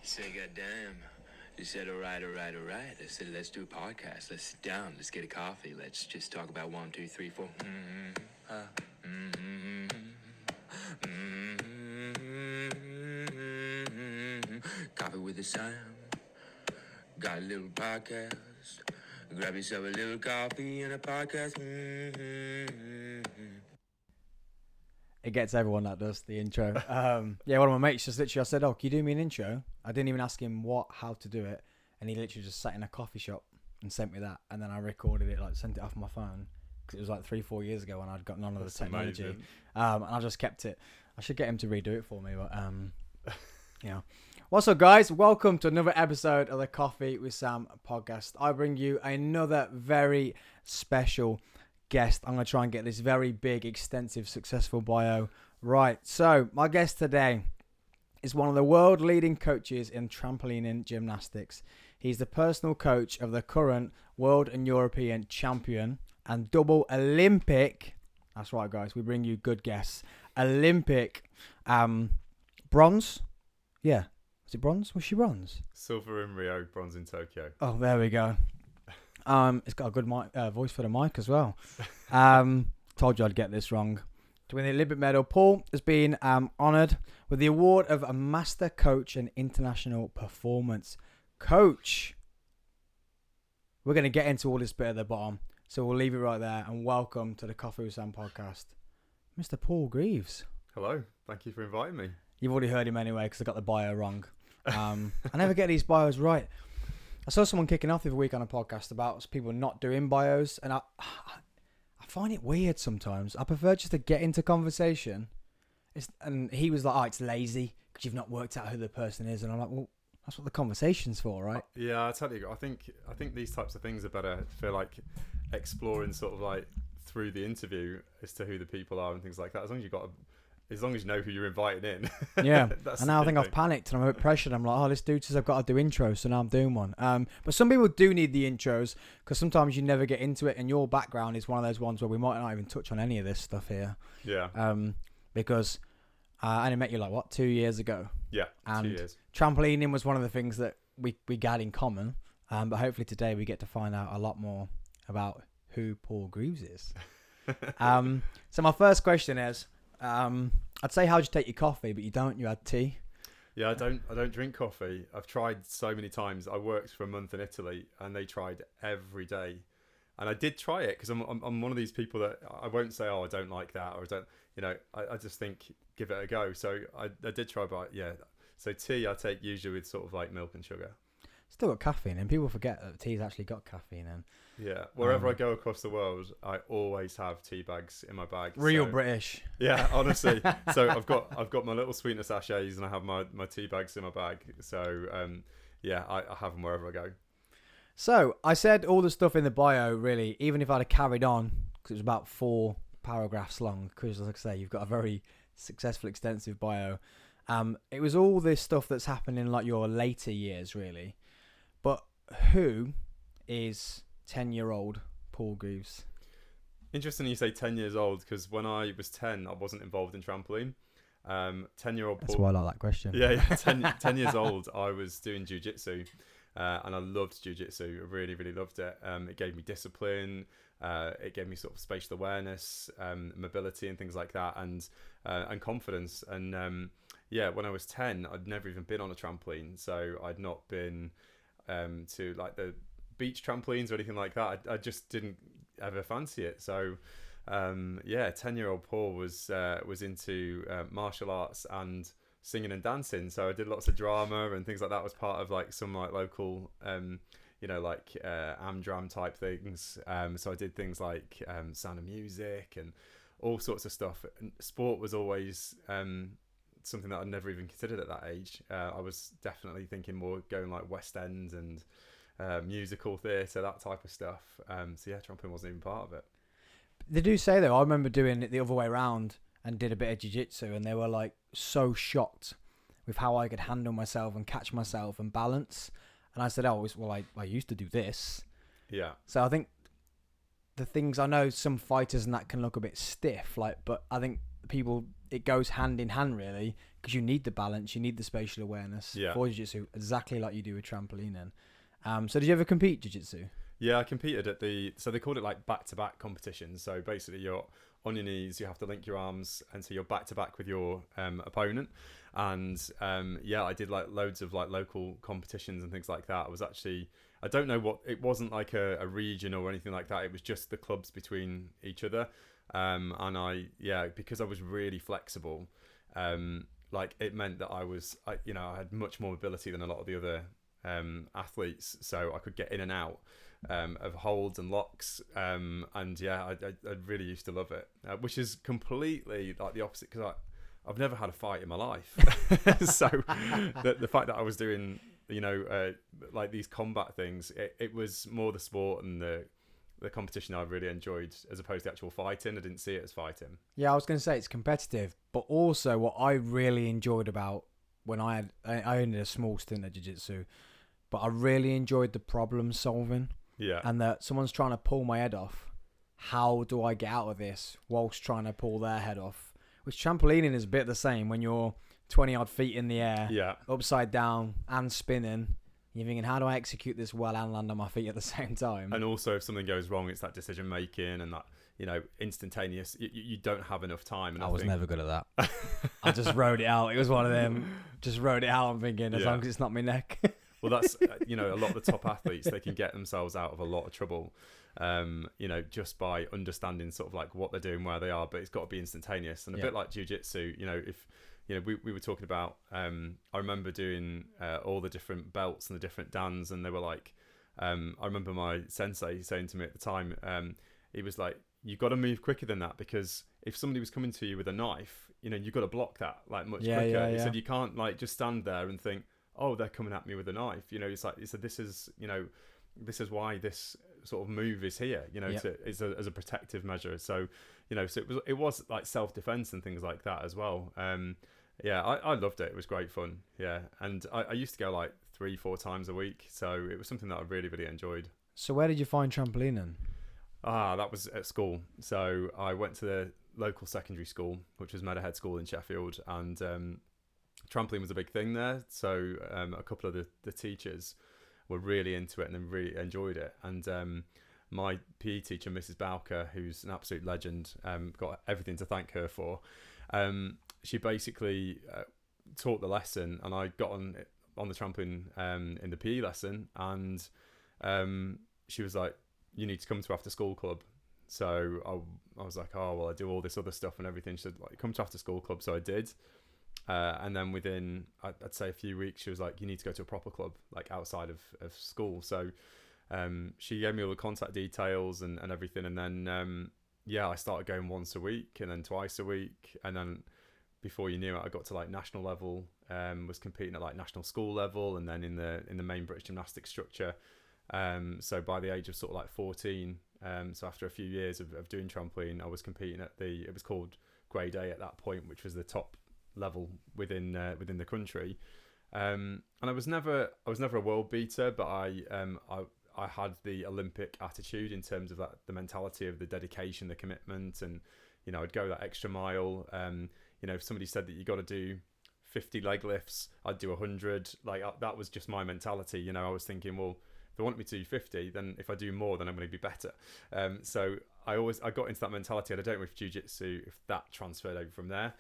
He said, goddamn. He said, all right. I said, let's do a podcast. Let's sit down. Let's get a coffee. Let's just talk about 1, 2, 3, 4. Coffee with the Sam. Got a little podcast. Grab yourself a little coffee and a podcast. It gets everyone that does the intro. Yeah, one of my mates just literally, I said, oh, can you do me an intro? I didn't even ask him how to do it. And he literally just sat in a coffee shop and sent me that. And then I recorded it, sent it off my phone. Because it was 3-4 years ago when I'd got none of the technology. And I just kept it. I should get him to redo it for me. But, yeah. What's up, guys? Welcome to another episode of the Coffee with Sam podcast. I bring you another very special guest. I'm going to try and get this very big, extensive, successful bio right. So, my guest today is one of the world-leading coaches in trampoline gymnastics. He's the personal coach of the current world and European champion and double Olympic. That's right, guys. We bring you good guests. Olympic bronze. Yeah. Was it bronze? Was she bronze? Silver in Rio, bronze in Tokyo. Oh, there we go. It's got a good voice for the mic as well. Told you I'd get this wrong. To win the Olympic medal, Paul has been honoured with the award of a Master Coach and International Performance Coach. We're going to get into all this bit at the bottom, so we'll leave it right there. And welcome to the Coffee with Sam podcast, Mr. Paul Greaves. Hello, thank you for inviting me. You've already heard him anyway because I got the bio wrong. I never get these bios right. I saw someone kicking off the other week on a podcast about people not doing bios, and I find it weird sometimes. I prefer just to get into conversation. And he was like, oh, it's lazy because you've not worked out who the person is. And I'm like, well, that's what the conversation's for, right? Yeah, I tell you, I think these types of things are better for exploring sort of through the interview as to who the people are and things like that. As long as you know who you're inviting in. Yeah. And now I think I've panicked and I'm a bit pressured. I'm like, oh, this dude says I've got to do intros, so now I'm doing one. But some people do need the intros because sometimes you never get into it, and your background is one of those ones where we might not even touch on any of this stuff here. Yeah. Because I only met you 2 years ago. Yeah, and 2 years. Trampolining was one of the things that we got in common. But hopefully today we get to find out a lot more about who Paul Greaves is. So my first question is, I'd say how'd you take your coffee, but you don't. You had tea. Yeah, I don't drink coffee. I've tried so many times. I worked for a month in Italy, and they tried every day. And I did try it because I'm one of these people that I won't say, oh, I don't like that, or I don't, I just think give it a go. So I did try, but yeah. So tea I take usually with sort of milk and sugar. Still got caffeine, and people forget that tea's actually got caffeine in. Yeah, wherever I go across the world, I always have tea bags in my bag. Real British. Yeah, honestly. So I've got my little sweetener sachets, and I have my tea bags in my bag. So yeah, I have them wherever I go. So I said all the stuff in the bio, really, even if I'd have carried on, because it was about 4 paragraphs long, because like I say, you've got a very successful, extensive bio. It was all this stuff that's happened in your later years, really. But who is 10-year-old Paul Greaves? Interesting you say 10 years old, because when I was 10, I wasn't involved in trampoline. 10-year-old Paul... That's why I like that question. Yeah, 10 years old, I was doing jiu-jitsu, and I loved jiu-jitsu. I really, really loved it. It gave me discipline. It gave me sort of spatial awareness, mobility and things like that, and confidence. And yeah, when I was 10, I'd never even been on a trampoline. So I'd not been to the beach trampolines or anything like that. I just didn't ever fancy it. So yeah, 10-year-old Paul was into martial arts and singing and dancing. So I did lots of drama and things like that. Was part of some local Amdram type things. So I did things like Sound of Music and all sorts of stuff. And sport was always something that I'd never even considered at that age. I was definitely thinking more going West End and musical theatre, that type of stuff. So yeah, trampoline wasn't even part of it. They do say though, I remember doing it the other way around and did a bit of jiu-jitsu, and they were so shocked with how I could handle myself and catch myself and balance. And I said, oh, well, I used to do this. Yeah. So I think the things, I know some fighters and that can look a bit stiff, but I think people, it goes hand in hand really, because you need the balance, you need the spatial awareness for jiu-jitsu, exactly like you do with trampolining. So did you ever compete jiu-jitsu? Yeah, I competed at so they called it like back-to-back competitions. So basically you're on your knees, you have to link your arms, and so you're back-to-back with your opponent. And I did like loads of like local competitions and things like that. I don't know it wasn't like a region or anything like that. It was just the clubs between each other. And because I was really flexible, like it meant that I had much more mobility than a lot of the other athletes, so I could get in and out of holds and locks, I really used to love it, which is completely like the opposite, because I've never had a fight in my life. So the fact that I was doing like these combat things, it was more the sport and the competition I really enjoyed, as opposed to actual fighting. I didn't see it as fighting. Yeah, I was going to say it's competitive, but also what I really enjoyed about when I only did a small stint at jiu-jitsu, but I really enjoyed the problem solving. Yeah. And that someone's trying to pull my head off. How do I get out of this whilst trying to pull their head off? Which trampolining is a bit the same when you're 20 odd feet in the air, upside down and spinning. You're thinking, how do I execute this well and land on my feet at the same time? And also, if something goes wrong, it's that decision making and that, instantaneous. You don't have enough time. And I was never good at that. I just wrote it out. It was one of them. Just wrote it out. I'm thinking, as long as it's not my neck. Well, that's a lot of the top athletes, they can get themselves out of a lot of trouble, just by understanding sort of like what they're doing, where they are. But it's got to be instantaneous, and a bit like jiu-jitsu. We were talking about. I remember doing all the different belts and the different dans, and they were like, I remember my sensei saying to me at the time, he was like, "You've got to move quicker than that, because if somebody was coming to you with a knife, you've got to block that like much quicker." He said, "You can't like just stand there and think, oh, they're coming at me with a knife." It's like, he said, this is why this sort of move is here, as a protective measure. So, so it was like self-defense and things like that as well. I loved it. It was great fun. Yeah. And I used to go like 3-4 times a week. So it was something that I really, really enjoyed. So where did you find trampolining? That was at school. So I went to the local secondary school, which was Meadowhead School in Sheffield, and trampoline was a big thing there. So a couple of the teachers were really into it and really enjoyed it. And my PE teacher, Mrs. Bowker, who's an absolute legend, got everything to thank her for. She basically taught the lesson, and I got on the trampoline in the PE lesson, and she was like, "You need to come to after school club." So I was like, "Oh, well, I do all this other stuff and everything." She said, like, "Come to after school club." So I did. And then within, I'd say a few weeks, she was like, "You need to go to a proper club, like outside of school." So she gave me all the contact details and everything. And then, I started going once a week and then twice a week. And then before you knew it, I got to like national level, was competing at like national school level, and then in the main British gymnastics structure. So by the age of sort of like 14, so after a few years of doing trampoline, I was competing at it was called Grade A at that point, which was the top level within the country, and I was never a world beater, but I had the Olympic attitude in terms of that, the mentality of the dedication, the commitment, and I'd go that extra mile. If somebody said that you got to do 50 leg lifts, I'd do 100. Like that was just my mentality. I was thinking, well, if they want me to do 50, then if I do more, then I'm going to be better. So I got into that mentality, and I don't know if jiu-jitsu, if that transferred over from there.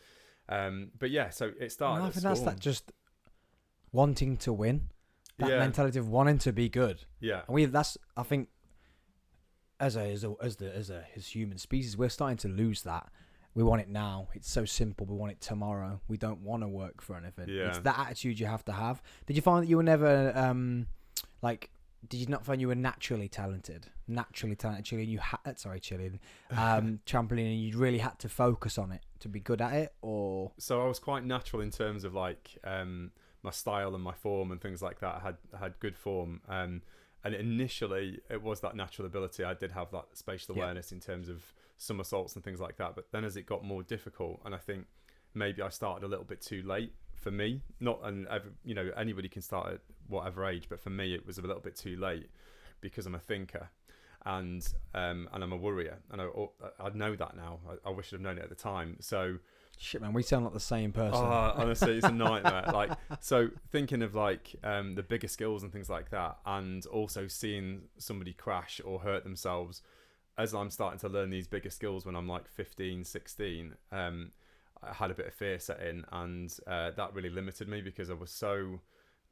But yeah, so it started. I think that's that just wanting to win, that mentality of wanting to be good. Yeah, and I think as human species, we're starting to lose that. We want it now. It's so simple. We want it tomorrow. We don't want to work for anything. Yeah. It's that attitude you have to have. Did you find that you were never did you not find you were naturally talented, Chile, you had, trampoline, and you really had to focus on it to be good at it? Or so I was quite natural in terms of like my style and my form and things like that. I had good form, and initially it was that natural ability. I did have that spatial awareness in terms of somersaults and things like that, but then as it got more difficult, and I think maybe I started a little bit too late for me, anybody can start at whatever age, but for me it was a little bit too late, because I'm a thinker and I'm a worrier, and I know that now. I wish I'd have known it at the time. So Shit, man, we sound like the same person. Oh, honestly, it's a nightmare. Like, so thinking of like the bigger skills and things like that, and also seeing somebody crash or hurt themselves as I'm starting to learn these bigger skills when I'm like 15, 16, I had a bit of fear set in, and that really limited me because I was so...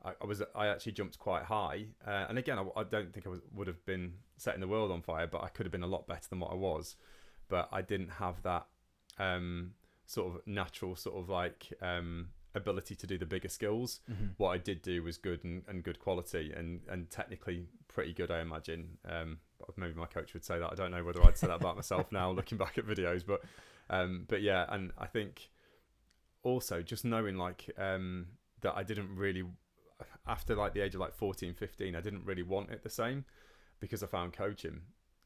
I actually jumped quite high, and again, I don't think I would have been setting the world on fire, but I could have been a lot better than what I was. But I didn't have that sort of natural sort of like ability to do the bigger skills. Mm-hmm. What I did do was good and good quality and technically pretty good, I imagine. Maybe my coach would say that. I don't know whether I'd say that about myself now, looking back at videos, but yeah, and I think also just knowing like that I didn't really, after like the age of like 14, 15, I didn't really want it the same, because I found coaching,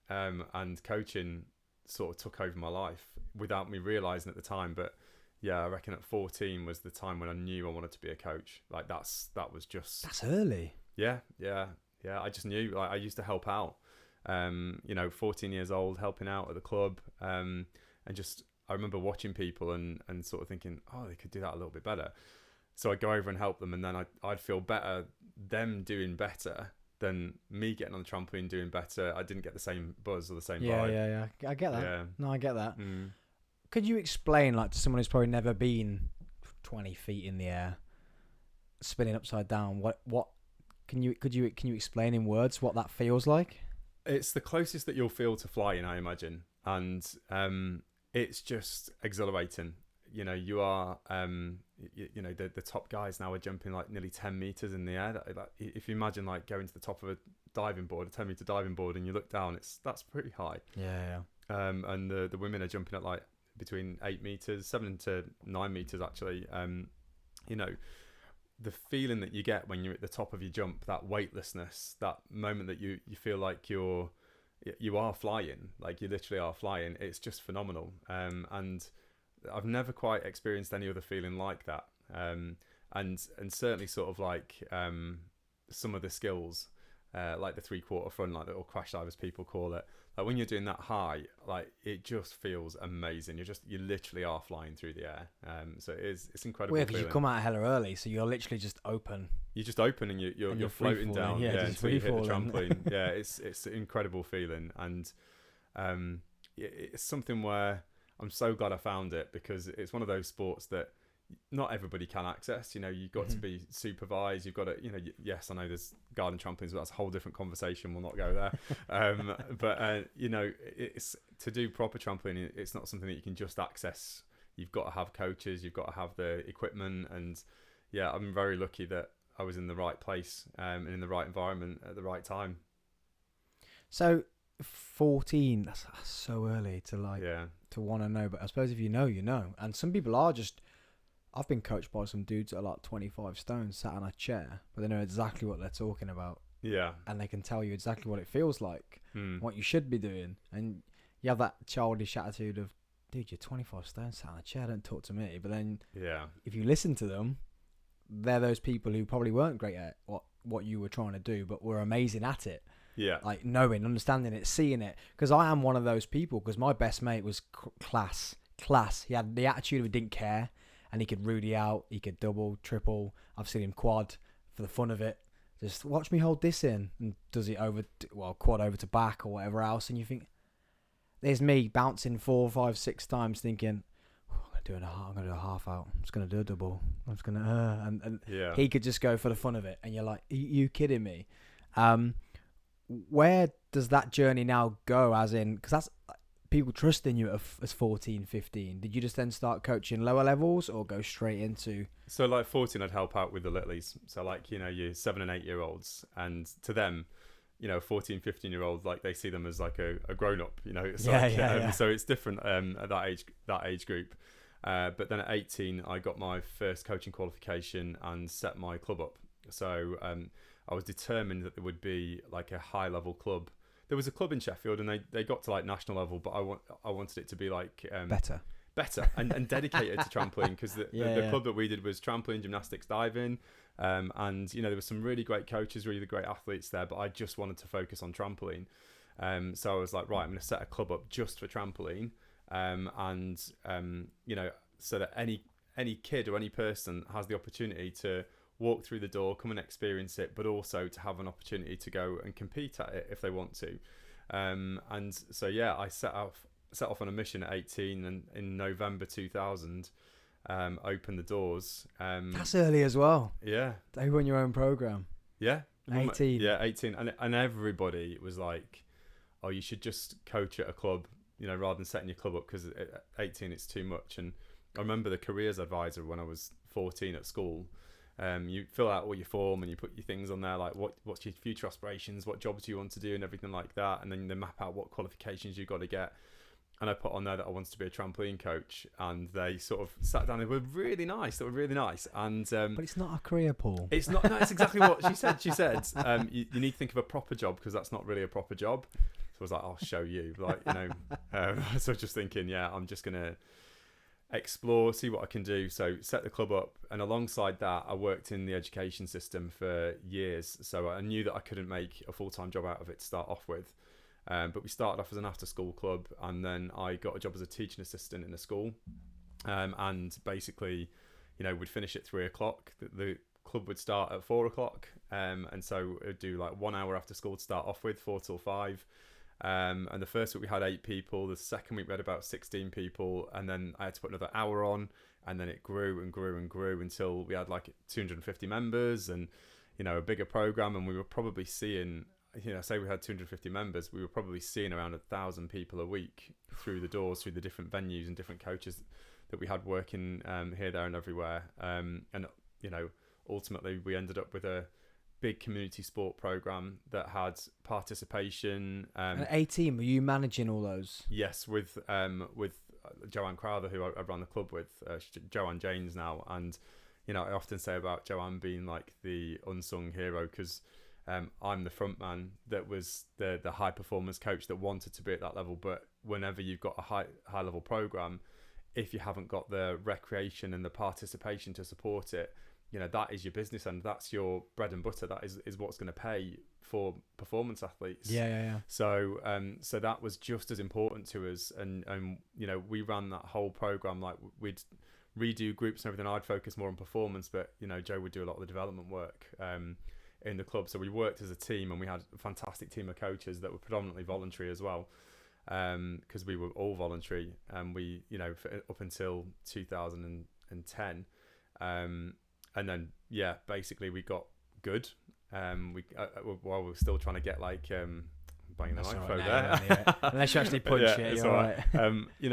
and coaching sort of took over my life without me realizing at the time. But yeah, I reckon at 14 was the time when I knew I wanted to be a coach. Like that's early. Yeah. I just knew. Like, I used to help out, 14 years old, helping out at the club, and just I remember watching people and sort of thinking, oh, they could do that a little bit better. So I'd go over and help them, and then I'd feel better them doing better than me getting on the trampoline doing better. I didn't get the same buzz or the same vibe. Yeah. I get that. Yeah. No, I get that. Could you explain, like, to someone who's probably never been 20 feet in the air, spinning upside down, what could you explain in words what that feels like? It's the closest that you'll feel to flying, I imagine, and it's just exhilarating. You are, the top guys now are jumping like nearly 10 meters in the air. If you imagine like going to the top of a diving board, a 10-meter diving board, and you look down, that's pretty high. Yeah. And the women are jumping at like between 8 meters, 7 to 9 meters actually. The feeling that you get when you're at the top of your jump, that weightlessness, that moment that you feel like you are flying, like you literally are flying. It's just phenomenal. And I've never quite experienced any other feeling like that. And certainly sort of like some of the skills, like the 3/4 front, like the, or crash dive as people call it. Like when you're doing that high, like it just feels amazing. You literally are flying through the air. So it's incredible. Weird, because you come out hella early, so you're literally just open. You're just open and you're floating down, until you hit the trampoline. Yeah, it's an incredible feeling, and it's something where I'm so glad I found it, because it's one of those sports that not everybody can access. You've got to be supervised. You've got to, yes, I know there's garden trampolines, but that's a whole different conversation. We'll not go there. But it's to do proper trampolining. It's not something that you can just access. You've got to have coaches. You've got to have the equipment. And yeah, I'm very lucky that I was in the right place and in the right environment at the right time. So 14, that's so early to to want to know, but I suppose if you know, and some people are just, I've been coached by some dudes that are like 25 stone sat on a chair, but they know exactly what they're talking about, and they can tell you exactly what it feels like, what you should be doing, and you have that childish attitude of, dude, you're 25 stone sat on a chair, don't talk to me. But then if you listen to them, they're those people who probably weren't great at what you were trying to do, but were amazing at it. Yeah, like knowing, understanding it, seeing it. Because I am one of those people. Because my best mate was class. He had the attitude of he didn't care, and he could Rudy out. He could double, triple. I've seen him quad for the fun of it. Just watch me hold this in, and does it quad over to back or whatever else. And you think, there's me bouncing 4, 5, 6 times, thinking, I'm gonna do a half out. I'm just gonna do a double. I'm just gonna and he could just go for the fun of it, and you're like, you kidding me? Where does that journey now go, as in, because that's people trusting you as 14, 15. Did you just then start coaching lower levels or go straight into? So like 14, I'd help out with the littlies. So like, your 7 and 8 year olds, and to them, 14, 15 year olds, like they see them as like a grown up, it's so it's different at that age group. But then at 18, I got my first coaching qualification and set my club up. So I was determined that there would be like a high level club. There was a club in Sheffield, and they got to like national level, but I wanted it to be like better and dedicated to trampoline, because the club that we did was trampoline, gymnastics, diving, and there were some really great coaches, really great athletes there, but I just wanted to focus on trampoline. So I was like, right, I'm going to set a club up just for trampoline, and so that any kid or any person has the opportunity to walk through the door, come and experience it, but also to have an opportunity to go and compete at it if they want to. And so yeah, I set off on a mission at 18, and in November 2000 opened the doors. That's early as well. Yeah, They run your own program. yeah, 18. Yeah, 18, and everybody was like, "Oh, you should just coach at a club, rather than setting your club up, because at 18 it's too much." And I remember the careers advisor when I was 14 at school. You fill out all your form and you put your things on there, like what's your future aspirations, what jobs do you want to do, and everything like that. And then they map out what qualifications you've got to get. And I put on there that I wanted to be a trampoline coach, and they sort of sat down. They were really nice. And But it's not a career, Paul. it's not. No, it's exactly what she said. She said you need to think of a proper job, because that's not really a proper job. So I was like, I'll show you. So I was just thinking, yeah, I'm just gonna explore, see what I can do. So set the club up, and alongside that, I worked in the education system for years. So I knew that I couldn't make a full-time job out of it to start off with. But we started off as an after-school club, and then I got a job as a teaching assistant in a school. And basically, we'd finish at 3:00. The club would start at 4:00. And so it would do like 1 hour after school to start off with, 4 till 5. And the first week we had 8 people. The second week we had about 16 people. And then I had to put another hour on. And then it grew and grew and grew until we had like 250 members and, a bigger program. And we were probably seeing, say we had 250 members, we were probably seeing around 1,000 people a week through the doors, through the different venues and different coaches that we had working here, there and everywhere. And, ultimately we ended up with a big community sport program that had participation. At 18, were you managing all those? Yes, with Joanne Crowther, who I ran the club with, Joanne Janes now. And, I often say about Joanne being like the unsung hero, because I'm the front man that was the high performance coach that wanted to be at that level. But whenever you've got a high level program, if you haven't got the recreation and the participation to support it, that is your business, and that's your bread and butter. That is what's going to pay for performance athletes. Yeah. So so that was just as important to us, and we ran that whole program. Like, we'd redo groups and everything. I'd focus more on performance, but Joe would do a lot of the development work in the club. So we worked as a team, and we had a fantastic team of coaches that were predominantly voluntary as well, because we were all voluntary, and we up until 2010. And then, basically we got good. While we were still trying to get banging the microphone there. Unless you actually punch it, you're all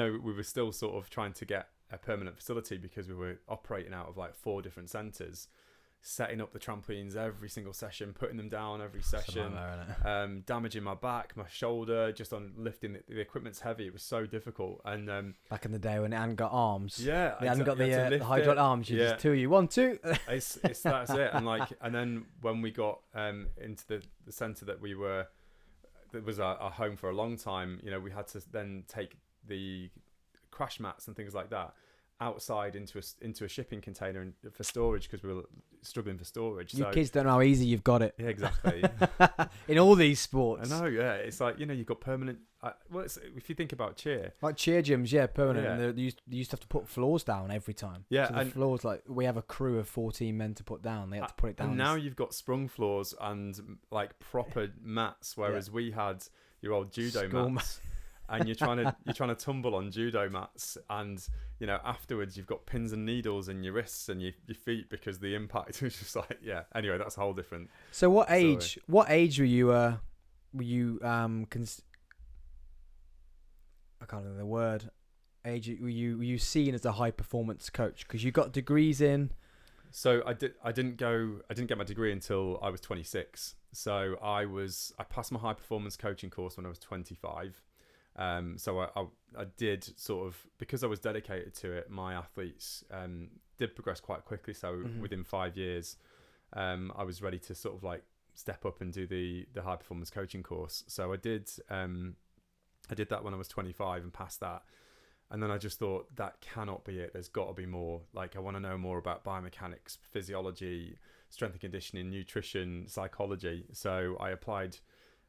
right. We were still sort of trying to get a permanent facility, because we were operating out of 4 different centres, setting up the trampolines every single session, putting them down every session, damaging my back, my shoulder, just on lifting the equipment's heavy. It was so difficult. And back in the day when it hadn't got arms, they hadn't got the hydraulic arms. You just 2, you 1, 2. It's that's it. And then when we got into the centre that was our home for a long time, we had to then take the crash mats and things like that outside into a shipping container for storage, because we were struggling for storage. You kids don't know how easy you've got it. Yeah, exactly. In all these sports. I know, yeah. It's like, you've got permanent... if you think about cheer... Like cheer gyms, permanent. Yeah. And they used to have to put floors down every time. Yeah. So the floors, we have a crew of 14 men to put down. They had to put it down. And now you've got sprung floors and proper mats, whereas we had your old judo mats. And you're trying to tumble on judo mats, and afterwards you've got pins and needles in your wrists and your feet, because the impact was just anyway, that's a whole different. So what age were you I can't remember the word. Age were you seen as a high performance coach, because you got degrees in? So I didn't get my degree until I was 26. So I passed my high performance coaching course when I was 25. So I did sort of, because I was dedicated to it, my athletes did progress quite quickly. So within 5 years, I was ready to sort of step up and do the high performance coaching course. So I did that when I was 25 and passed that. And then I just thought, that cannot be it. There's got to be more. I want to know more about biomechanics, physiology, strength and conditioning, nutrition, psychology. So I applied.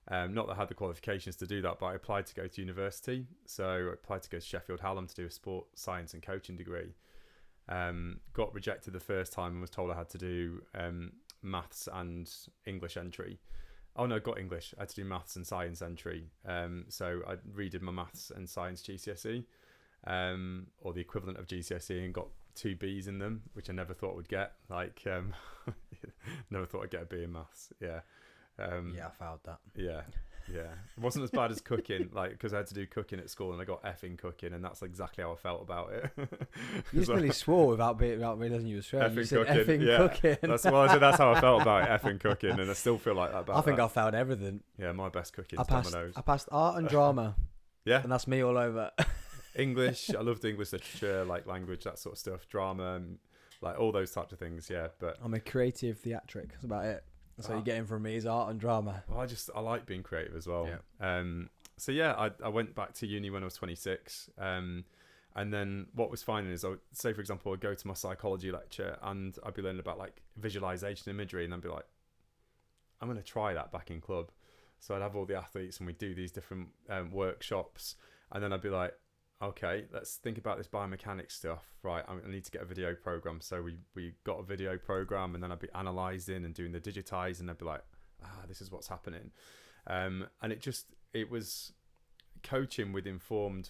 Not that I had the qualifications to do that, but I applied to go to university. So I applied to go to Sheffield Hallam to do a sport science and coaching degree. got rejected the first time and was told I had to do maths and English entry. Oh no, got English. I had to do maths and science entry. So I redid my maths and science GCSE, or the equivalent of GCSE, and got 2 B's in them, which I never thought I would get. Like, never thought I'd get a B in maths. Yeah. Yeah, I failed that. Yeah. It wasn't as bad as cooking, like, because I had to do cooking at school and I got F in cooking, and that's exactly how I felt about it. You just really swore without realising you were swearing. You said cooking, effing yeah. cooking. That's how I felt about it, effing cooking, and I still feel like that about I think that. I failed everything. Yeah, my best cooking I is passed art and drama. Yeah. And that's me all over. English, I loved English literature, like language, that sort of stuff, drama, like all those types of things, yeah. But I'm a creative theatric. That's about it. So you're getting from me is art and drama. Well, I like being creative as well. Yeah. So yeah, I went back to uni when I was 26. And then what was finding is, I would say, for example, I'd go to my psychology lecture and I'd be learning about like visualization imagery, and I'd be like, I'm going to try that back in club. So I'd have all the athletes and we'd do these different workshops, and then I'd be like, okay, let's think about this biomechanics stuff. Right, I need to get a video program. So we got a video program, and then I'd be analysing and doing the digitize, and I'd be like, this is what's happening. And it was coaching with informed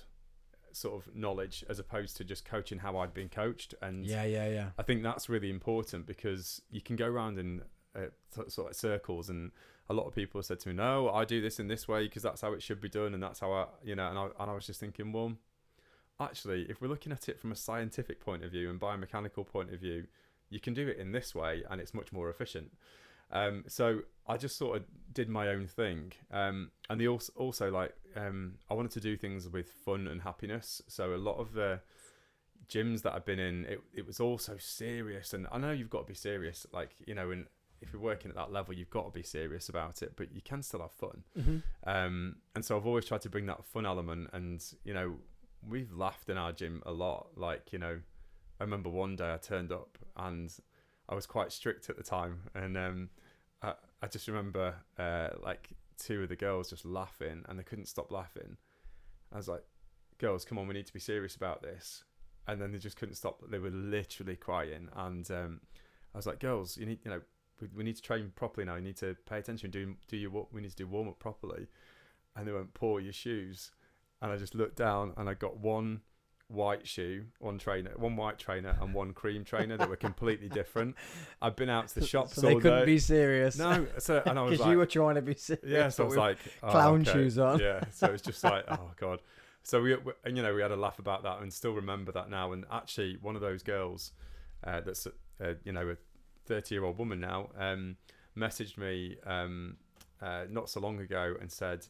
sort of knowledge, as opposed to just coaching how I'd been coached. And yeah. I think that's really important, because you can go around in sort of circles, and a lot of people have said to me, no, I do this in this way because that's how it should be done, and that's how and I was just thinking, well, actually, if we're looking at it from a scientific point of view and biomechanical point of view, you can do it in this way and it's much more efficient. So I just sort of did my own thing. And they also like, I wanted to do things with fun and happiness. So a lot of the gyms that I've been in, it was all so serious. And I know you've got to be serious, like, and if you're working at that level, you've got to be serious about it, but you can still have fun. Mm-hmm. And so I've always tried to bring that fun element, and, we've laughed in our gym a lot. Like, I remember one day I turned up and I was quite strict at the time. And I just remember like 2 of the girls just laughing, and they couldn't stop laughing. I was like, girls, come on, we need to be serious about this. And then they just couldn't stop. They were literally crying. And I was like, girls, you need, we need to train properly now. You need to pay attention. We need to do warm up properly. And they went, pour your shoes. And I just looked down, and I got one white shoe, one white trainer, and one cream trainer that were completely different. I've been out to the shops so they all couldn't day. Be serious. No, and I was because like, you were trying to be serious. Yeah, so I was like, clown shoes on. Yeah, so it's just like, oh god. So we had a laugh about that, and still remember that now. And actually, one of those girls, that's a 30-year-old woman now, messaged me not so long ago and said,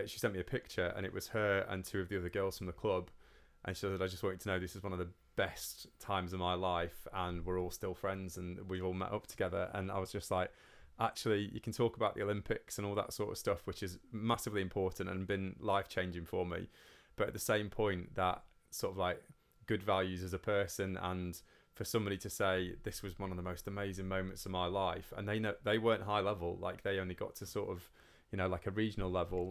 she sent me a picture, and it was her and 2 of the other girls from the club, and she said, I just want you to know this is one of the best times of my life, and we're all still friends, and we've all met up together. And I was just like, actually, you can talk about the Olympics and all that sort of stuff, which is massively important and been life-changing for me, but at the same point, that sort of like good values as a person, and for somebody to say this was one of the most amazing moments of my life, and they weren't high level, like they only got to sort of like a regional level.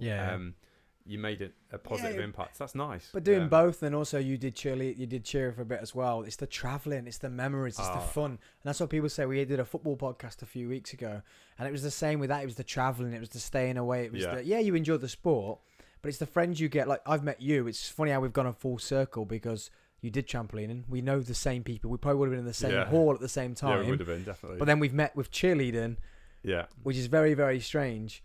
You made a positive impact. That's nice. But doing both, and also you did cheer for a bit as well. It's the traveling, it's the memories, it's the fun, and that's what people say. We did a football podcast a few weeks ago, and it was the same with that. It was the traveling, it was the staying away, it was you enjoy the sport, but it's the friends you get. Like, I've met you. It's funny how we've gone a full circle, because you did trampolining. We know the same people. We probably would have been in the same hall at the same time. Yeah, we would have been, definitely. But then we've met with cheerleading, which is very, very strange.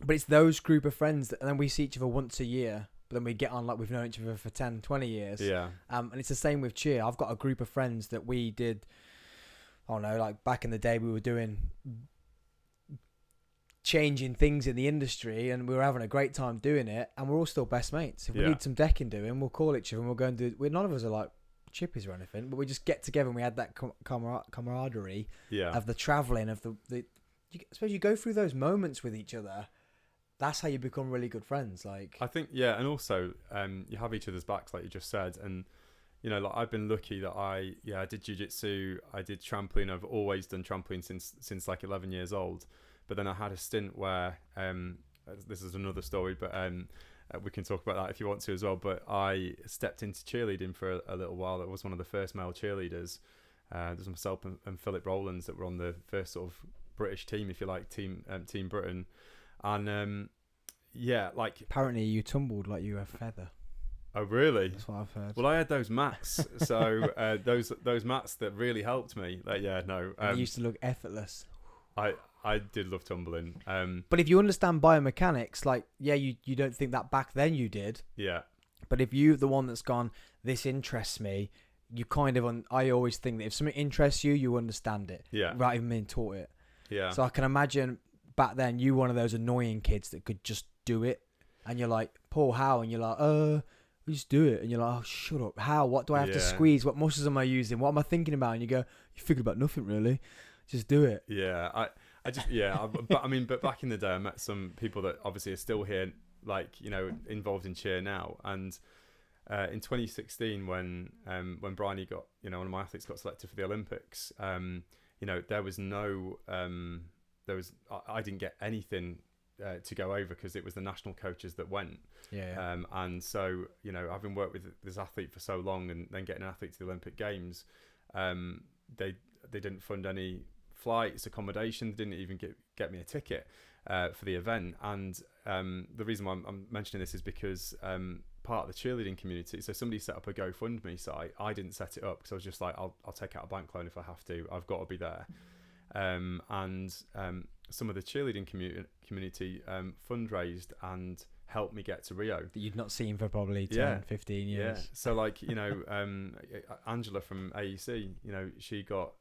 But it's those group of friends and then we see each other once a year, but then we get on like we've known each other for 10, 20 years. And it's the same with cheer. I've got a group of friends that we did, like back in the day, we were doing changing things in the industry, and we were having a great time doing it, and we're all still best mates. If we need some decking doing, we'll call each other and we'll go and do it. None of us are like chippies or anything, but we just get together and we had that camaraderie of the travelling, of I suppose you go through those moments with each other. That's how you become really good friends. Like, I think, and also you have each other's backs, like you just said. And like I've been lucky that I did jiu-jitsu, I did trampoline. I've always done trampoline since like 11 years old. But then I had a stint where this is another story, but we can talk about that if you want to as well. But I stepped into cheerleading for a little while. I was one of the first male cheerleaders. There's myself and Philip Rowlands that were on the first sort of British team, if you like, Team Britain. And like apparently you tumbled like you were a feather. Oh really? That's what I've heard. Well, I had those mats, so those mats that really helped me. Like, they used to look effortless. I did love tumbling. But if you understand biomechanics, like, you don't think that back then you did. Yeah. But if you're the one that's gone, this interests me, you kind of, I always think that if something interests you, you understand it. Yeah. Rather than being taught it. Yeah. So I can imagine back then you one of those annoying kids that could just do it. And you're like, Paul, how? And you're like, we just do it. And you're like, oh, shut up. How? What do I have to squeeze? What muscles am I using? What am I thinking about? And you go, you figured about nothing really. Just do it. Yeah. But back in the day, I met some people that obviously are still here, like, involved in cheer now. And in 2016, when Bryony got, one of my athletes got selected for the Olympics, there was no, I didn't get anything to go over because it was the national coaches that went. Yeah. And so, having worked with this athlete for so long and then getting an athlete to the Olympic Games, they didn't fund any flights, accommodation. They didn't even get me a ticket for the event. And the reason why I'm mentioning this is because part of the cheerleading community, so somebody set up a GoFundMe site. I didn't set it up because I was just like, I'll take out a bank loan if I have to. I've got to be there. And some of the cheerleading community fundraised and helped me get to Rio. That you'd not seen for probably 10, 15 years. Yeah. So like, Angela from AEC, she got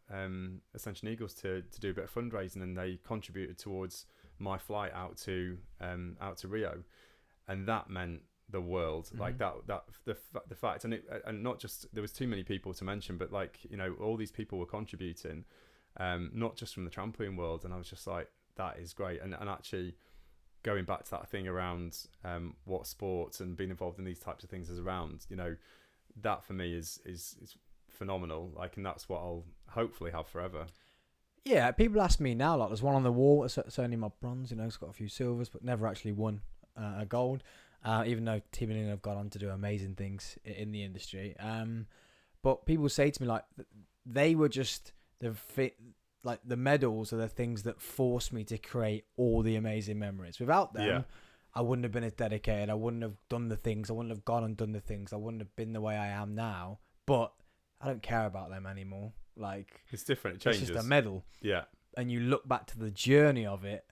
Ascension Eagles to do a bit of fundraising, and they contributed towards my flight out to Rio. And that meant the world. Mm-hmm. Like the fact, and not just, there was too many people to mention, but like, all these people were contributing, not just from the trampoline world. And I was just like, that is great. And actually going back to that thing around what sports and being involved in these types of things is around, that for me is phenomenal. Like, and that's what I'll hopefully have forever. Yeah, people ask me now, like, there's one on the wall. It's only my bronze, it's got a few silvers, but never actually won a gold. Even though Team England have gone on to do amazing things in the industry. But people say to me, like, they were just the medals are the things that forced me to create all the amazing memories. Without them, I wouldn't have been as dedicated. I wouldn't have done the things. I wouldn't have gone and done the things. I wouldn't have been the way I am now. But I don't care about them anymore. Like, it's different. It changes. It's just a medal. Yeah. And you look back to the journey of it.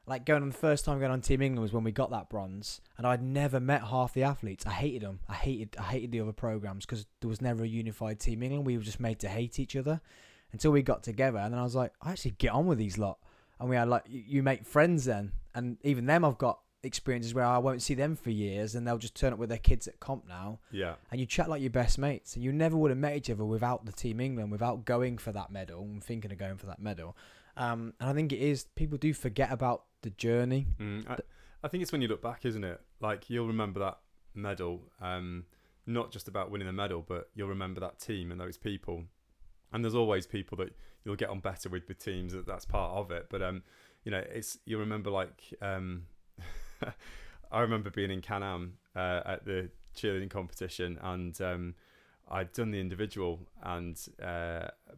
Like, the first time going on Team England was when we got that bronze, and I'd never met half the athletes. I hated them. I hated the other programs because there was never a unified Team England. We were just made to hate each other until we got together. And then I was like, I actually get on with these lot. And we had, like, you make friends then. And even them, I've got experiences where I won't see them for years, and they'll just turn up with their kids at comp now. Yeah. And you chat like your best mates. And you never would have met each other without the Team England, without going for that medal and thinking of going for that medal. And I think it is, people do forget about the journey. I think it's when you look back, isn't it? Like, you'll remember that medal, not just about winning the medal, but you'll remember that team and those people. And there's always people that you'll get on better with teams. That's part of it. But you'll remember, like, I remember being in Can-Am at the cheerleading competition, and I'd done the individual, and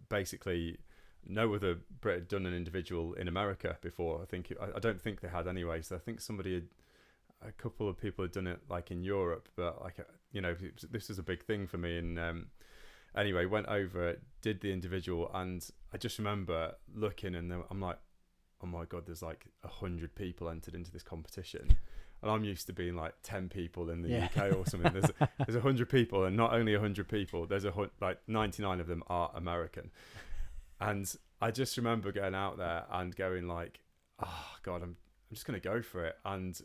basically no other Brit had done an individual in America before. I don't think they had anyway. So I think a couple of people had done it, like, in Europe, but like, this was a big thing for me. And anyway, went over, did the individual, and I just remember looking, and I'm like, oh my God, there's like 100 people entered into this competition. And I'm used to being like 10 people in the UK or something. There's 100 people, and not only 100 people, there's like 99 of them are American. And I just remember going out there and going like, oh God, I'm just going to go for it. And,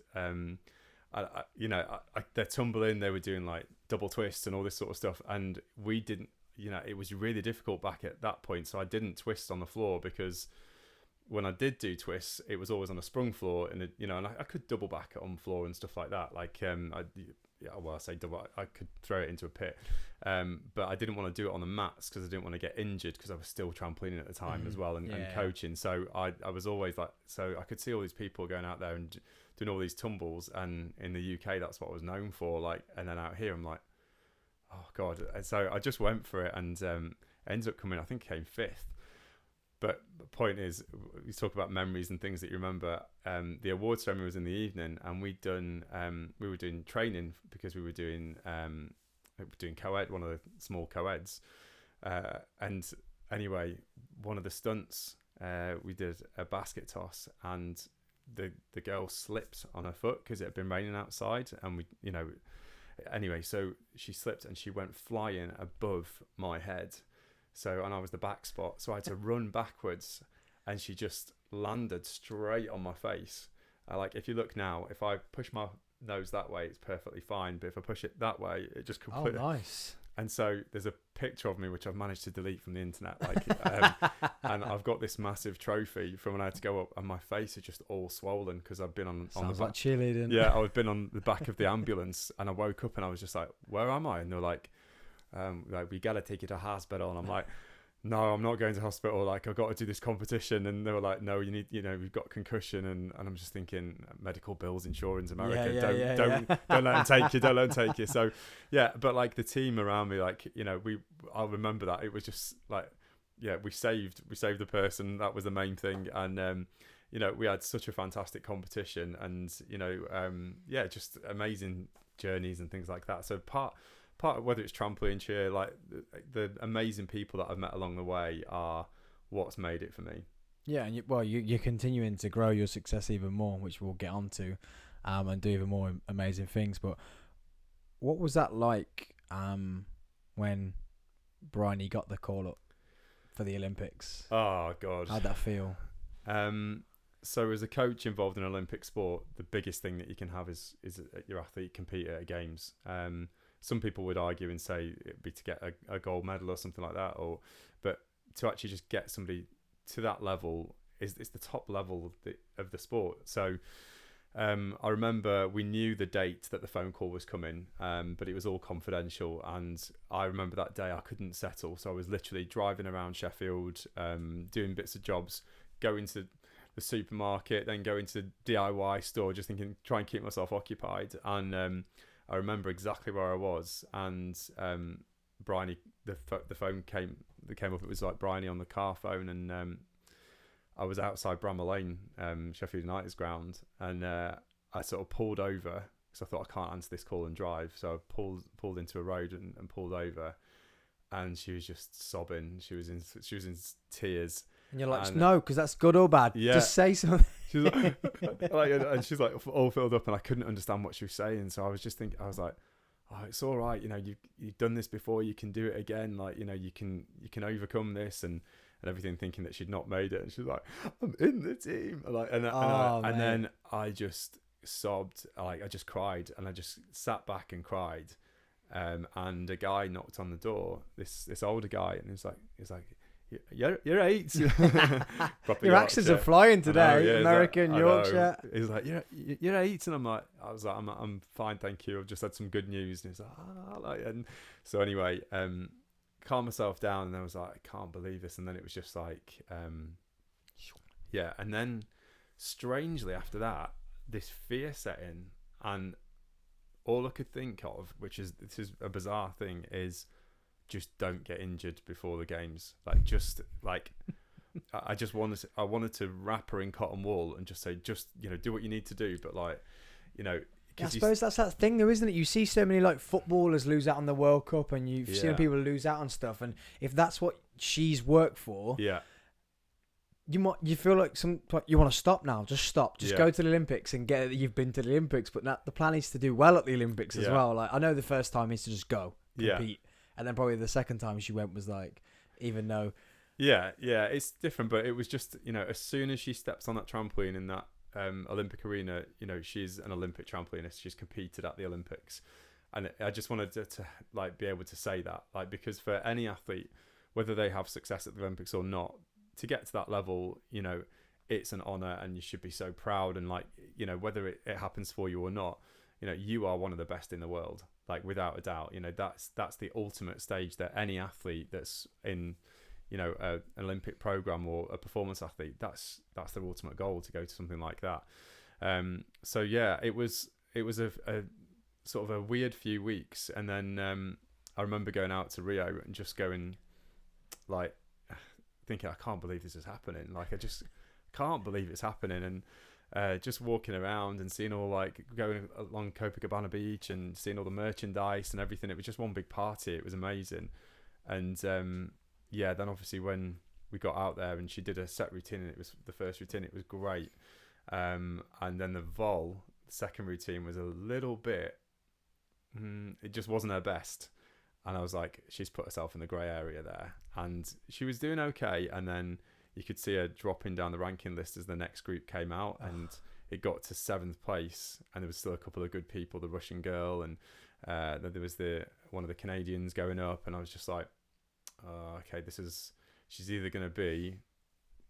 they're tumbling, they were doing like double twists and all this sort of stuff. And we didn't, it was really difficult back at that point. So I didn't twist on the floor, because when I did do twists, it was always on a sprung floor, and and I could double back on floor and stuff like that. Like, well, I say double, I could throw it into a pit. But I didn't want to do it on the mats because I didn't want to get injured, because I was still trampolining at the time as well, and coaching. So I was always like, so I could see all these people going out there and doing all these tumbles, and in the UK that's what I was known for, like, and then out here I'm like, oh god. And so I just went for it, and ended up coming, I think, came 5th. But the point is, we talk about memories and things that you remember. The award ceremony was in the evening, and we were doing training, because we were doing co-ed, one of the small co-eds. And anyway, one of the stunts, we did a basket toss, and the girl slipped on her foot because it had been raining outside, and anyway, so she slipped and she went flying above my head. So, and I was the back spot, so I had to run backwards, and she just landed straight on my face. Like, if you look now, if I push my nose that way, it's perfectly fine, but if I push it that way, it just completely... Oh, nice. And so there's a picture of me which I've managed to delete from the internet, like, and I've got this massive trophy from when I had to go up, and my face is just all swollen because I've been on the Sounds back. like cheerleading. Yeah, I've been on the back of the ambulance, and I woke up and I was just like, where am I? And they're like, we gotta take you to hospital. And I'm like, no, I'm not going to hospital, like, I've got to do this competition. And they were like, no, you need, we've got concussion. And I'm just thinking, medical bills, insurance, America, don't let them take you. So yeah, but like the team around me, like, I'll remember that. It was just like, yeah, we saved the person. That was the main thing. And we had such a fantastic competition, and just amazing journeys and things like that. So part of whether it's trampoline, cheer, like the amazing people that I've met along the way are what's made it for me. Yeah, and you're continuing to grow your success even more, which we'll get onto, and do even more amazing things. But what was that like when Bryony got the call up for the Olympics? Oh God, how'd that feel? So as a coach involved in Olympic sport, the biggest thing that you can have is your athlete compete at games. Some people would argue and say it'd be to get a gold medal or something like that, but to actually just get somebody to that level is the top level of the sport. So I remember we knew the date that the phone call was coming, but it was all confidential. And I remember that day I couldn't settle, so I was literally driving around Sheffield, doing bits of jobs, going to the supermarket, then going to the DIY store, just thinking, try and keep myself occupied. And I remember exactly where I was, and Bryony, the phone came up. It was like Bryony on the car phone, and I was outside Bramall Lane, Sheffield United's ground, and I sort of pulled over because I thought, I can't answer this call and drive. So I pulled into a road and pulled over, and she was just sobbing. She was in tears. And you're like, no, because that's good or bad. Yeah. Just say something. She's like, and she's like all filled up, and I couldn't understand what she was saying. So I was just thinking, I was like, oh, it's all right. You've done this before. You can do it again. Like, you can overcome this and everything. Thinking that she'd not made it, and she's like, I'm in the team. Like, and then I just sobbed. Like, I just cried, and I just sat back and cried. And a guy knocked on the door. This older guy, and he's like. You're 8. Your accents are flying today. Yeah, American, Yorkshire. He's like, you're 8, and I was like, I'm fine, thank you. I've just had some good news. And he's like, and so anyway, calmed myself down, and I was like, I can't believe this. And then it was just like, and then strangely after that, this fear set in, and all I could think of, this is a bizarre thing, is just don't get injured before the games. Like, just like, I wanted to wrap her in cotton wool and just say, just, do what you need to do. But like, I suppose that's that thing though, isn't it? You see so many like footballers lose out on the World Cup, and you've seen people lose out on stuff. And if that's what she's worked for, you feel like you want to stop now. Just stop. Just go to the Olympics and get it that you've been to the Olympics. But the plan is to do well at the Olympics as well. Like, I know the first time is to just go compete. And then probably the second time she went was like, even though... Yeah, it's different, but it was just, as soon as she steps on that trampoline in that Olympic arena, she's an Olympic trampolinist. She's competed at the Olympics. And I just wanted to like be able to say that, like, because for any athlete, whether they have success at the Olympics or not, to get to that level, it's an honour, and you should be so proud. And like, whether it happens for you or not, you know, you are one of the best in the world, like without a doubt. You know, that's the ultimate stage that any athlete that's in, you know, an Olympic program or a performance athlete, that's their ultimate goal, to go to something like that. So yeah, it was a sort of a weird few weeks, and then I remember going out to Rio and just going, like, thinking, I can't believe this is happening. Like, I just can't believe it's happening. And just walking around and seeing all, like, going along Copacabana Beach and seeing all the merchandise and everything. It was just one big party. It was amazing. And yeah, then obviously when we got out there and she did a set routine, and it was the first routine, it was great. And then the vol, the second routine, was a little bit, it just wasn't her best. And I was like, she's put herself in the grey area there. And she was doing okay. And then you could see her dropping down the ranking list as the next group came out. And it got to 7th place. And there was still a couple of good people, the Russian girl. And then there was one of the Canadians going up. And I was just like, oh, okay, she's either going to be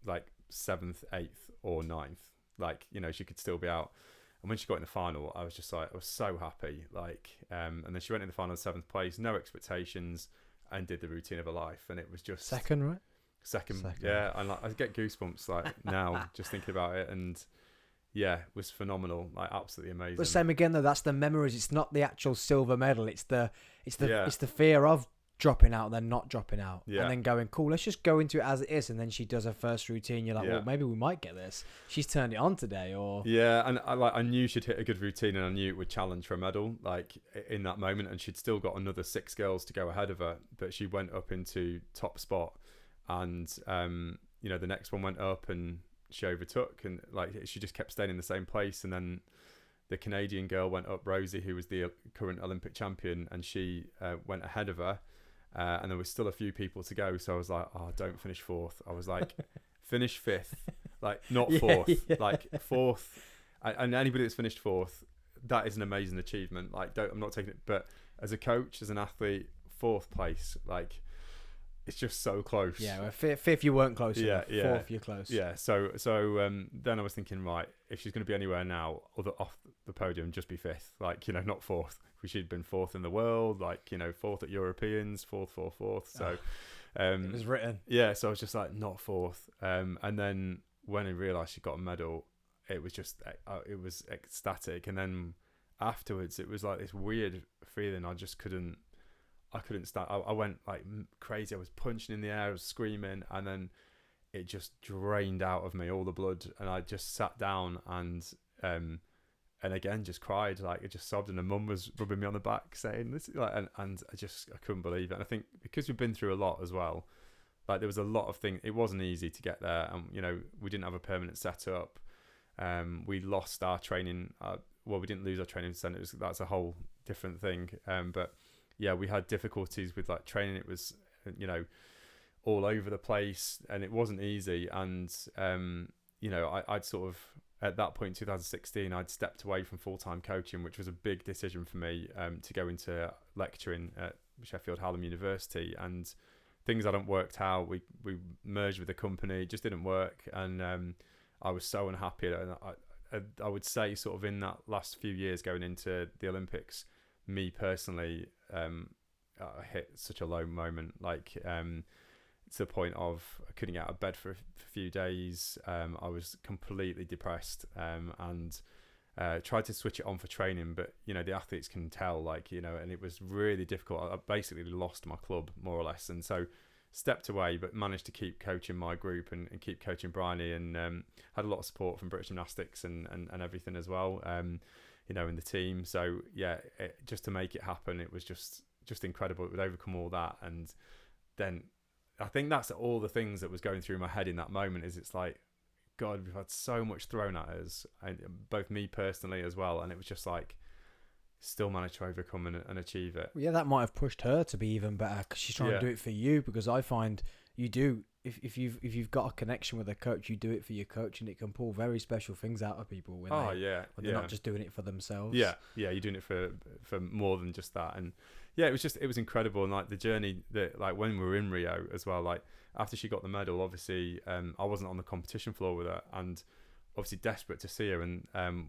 like 7th, 8th or 9th. Like, you know, she could still be out. And when she got in the final, I was just like, I was so happy. Like, and then she went in the final 7th place, no expectations, and did the routine of her life. And it was just second, right? Second. Yeah. And like, I get goosebumps like now just thinking about it. And yeah, it was phenomenal. Like, absolutely amazing. But same again though, that's the memories. It's not the actual silver medal. It's the fear of dropping out, then not dropping out, and then going, cool, let's just go into it as it is. And then she does her first routine. You're like, well, maybe we might get this. She's turned it on today, or and I knew she'd hit a good routine, and I knew it would challenge for a medal, like in that moment. And she'd still got another 6 girls to go ahead of her, but she went up into top spot, and you know, the next one went up, and she overtook, and like she just kept staying in the same place. And then the Canadian girl went up, Rosie, who was the current Olympic champion, and she went ahead of her. And there was still a few people to go, so I was like, oh, don't finish 4th. I was like, finish 5th, like not 4th, like 4th. And anybody that's finished 4th, that is an amazing achievement. Like, I'm not taking it, but as a coach, as an athlete, 4th place, like, it's just so close. Yeah, well, 5th you weren't close enough. 4th you're close. Yeah, so then I was thinking, right, if she's going to be anywhere now other off the podium, just be 5th, like, you know, not 4th. She'd been 4th in the world, like, you know, 4th at Europeans, 4th. So it was written. Yeah, so I was just like, not 4th. And then when I realised she got a medal, it was just, it was ecstatic. And then afterwards, it was like this weird feeling. I couldn't stand. I went like crazy. I was punching in the air, I was screaming, and then it just drained out of me, all the blood. And I just sat down and again just cried, like I just sobbed, and the mum was rubbing me on the back saying this, like, and I couldn't believe it. And I think because we've been through a lot as well, like there was a lot of things. It wasn't easy to get there, and you know, we didn't have a permanent setup. We lost our training. Well, we didn't lose our training centre. That's a whole different thing. But yeah, we had difficulties with like training. It was, you know, all over the place, and it wasn't easy. And you know, I'd sort of, at that point in 2016, I'd stepped away from full-time coaching, which was a big decision for me, to go into lecturing at Sheffield Hallam University, and things hadn't worked out. We merged with a company, it just didn't work, and I was so unhappy. And I would say sort of in that last few years going into the Olympics, me personally, I hit such a low moment, like to the point of I couldn't get out of bed for a few days. I was completely depressed, and tried to switch it on for training, but you know, the athletes can tell, like, you know, and it was really difficult. I basically lost my club more or less, and so stepped away, but managed to keep coaching my group and keep coaching Bryony, and had a lot of support from British Gymnastics and everything as well, you know, in the team. So yeah, just to make it happen, it was just incredible. It would overcome all that. And then I think that's all the things that was going through my head in that moment, is it's like, God, we've had so much thrown at us, and both me personally as well, and it was just like, still managed to overcome and achieve it. Yeah, that might have pushed her to be even better, because she's trying to do it for you. Because I find you do, if you've got a connection with a coach, you do it for your coach, and it can pull very special things out of people when they're not just doing it for themselves. Yeah, you're doing it for more than just that. And yeah, it was incredible. And like the journey that, like when we were in Rio as well, like after she got the medal, obviously I wasn't on the competition floor with her, and obviously desperate to see her, and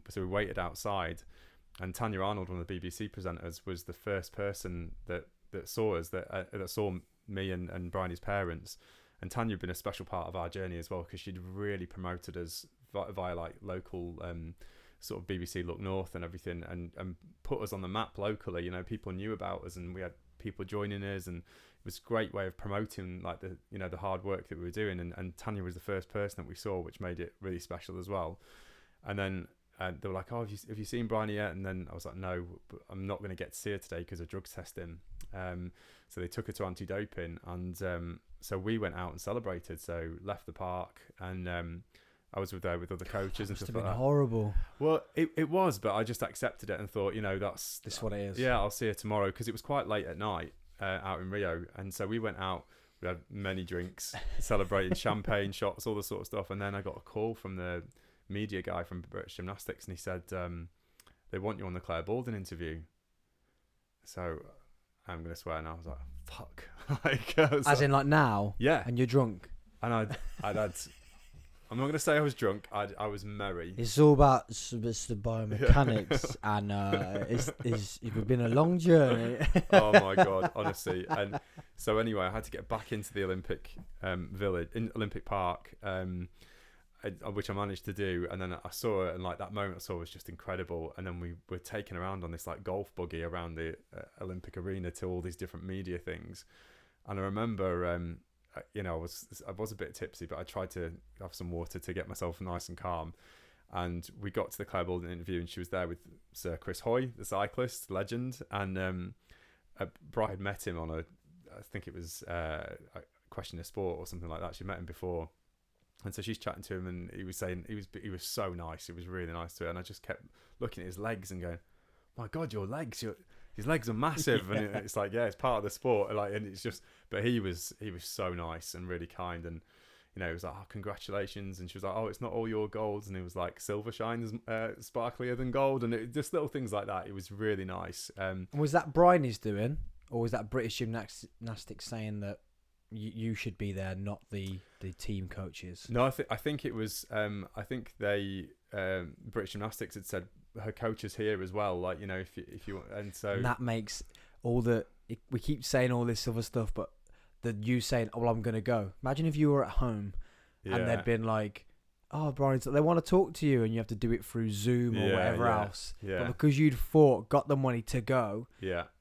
so we waited outside. Tanya Arnold, one of the BBC presenters, was the first person that saw us, that saw me and Bryony's parents. And Tanya had been a special part of our journey as well, because she'd really promoted us via like local sort of BBC Look North and everything, and put us on the map locally. You know, people knew about us, and we had people joining us, and it was a great way of promoting like the hard work that we were doing. And Tanya was the first person that we saw, which made it really special as well. And then they were like, "Oh, have you seen Bryony yet?" And then I was like, "No, but I'm not going to get to see her today because of drugs testing." So they took her to anti-doping, and so we went out and celebrated. So left the park, and I was there with other coaches and stuff like that. Horrible. Well, it was, but I just accepted it and thought, this is what it is. Yeah, I'll see her tomorrow, because it was quite late at night out in Rio, and so we went out. We had many drinks, celebrating champagne shots, all the sort of stuff, and then I got a call from the media guy from British Gymnastics, and he said they want you on the Claire Baldwin interview. So I'm gonna swear now. I was like, fuck. As in like now? Yeah. And you're drunk? And I'd had. I'm not gonna say I was drunk. I was merry. It's all about the biomechanics, and it's been a long journey. Oh my god, honestly. And so anyway, I had to get back into the Olympic village, in Olympic Park, which I managed to do. And then I saw it, and like that moment I saw was just incredible. And then we were taken around on this like golf buggy around the Olympic arena to all these different media things. And I remember, I was a bit tipsy, but I tried to have some water to get myself nice and calm. And we got to the Claire Baldwin interview, and she was there with Sir Chris Hoy, the cyclist legend. And Bright had met him on I think it was a Question of Sport or something like that. She met him before. And so she's chatting to him, and he was saying he was so nice. He was really nice to her, and I just kept looking at his legs and going, "My God, your legs! His legs are massive." Yeah. And it's like, yeah, it's part of the sport. Like, and it's just, but he was so nice and really kind, and he was like, "Oh, congratulations!" And she was like, "Oh, it's not all your golds," and it was like, "Silver shines sparklier than gold," and just little things like that. It was really nice. Was that Bryony's doing, or was that British Gymnastics saying that you should be there, not the team coaches? No, I think it was. I think they British Gymnastics had said her coaches here as well. Like, if you and so and that makes all we keep saying all this other stuff, but you saying, "Oh, well, I'm gonna go." Imagine if you were at home and they'd been like, "Oh, Brian, they want to talk to you," and you have to do it through Zoom or whatever else. Yeah. But because you'd got the money to go,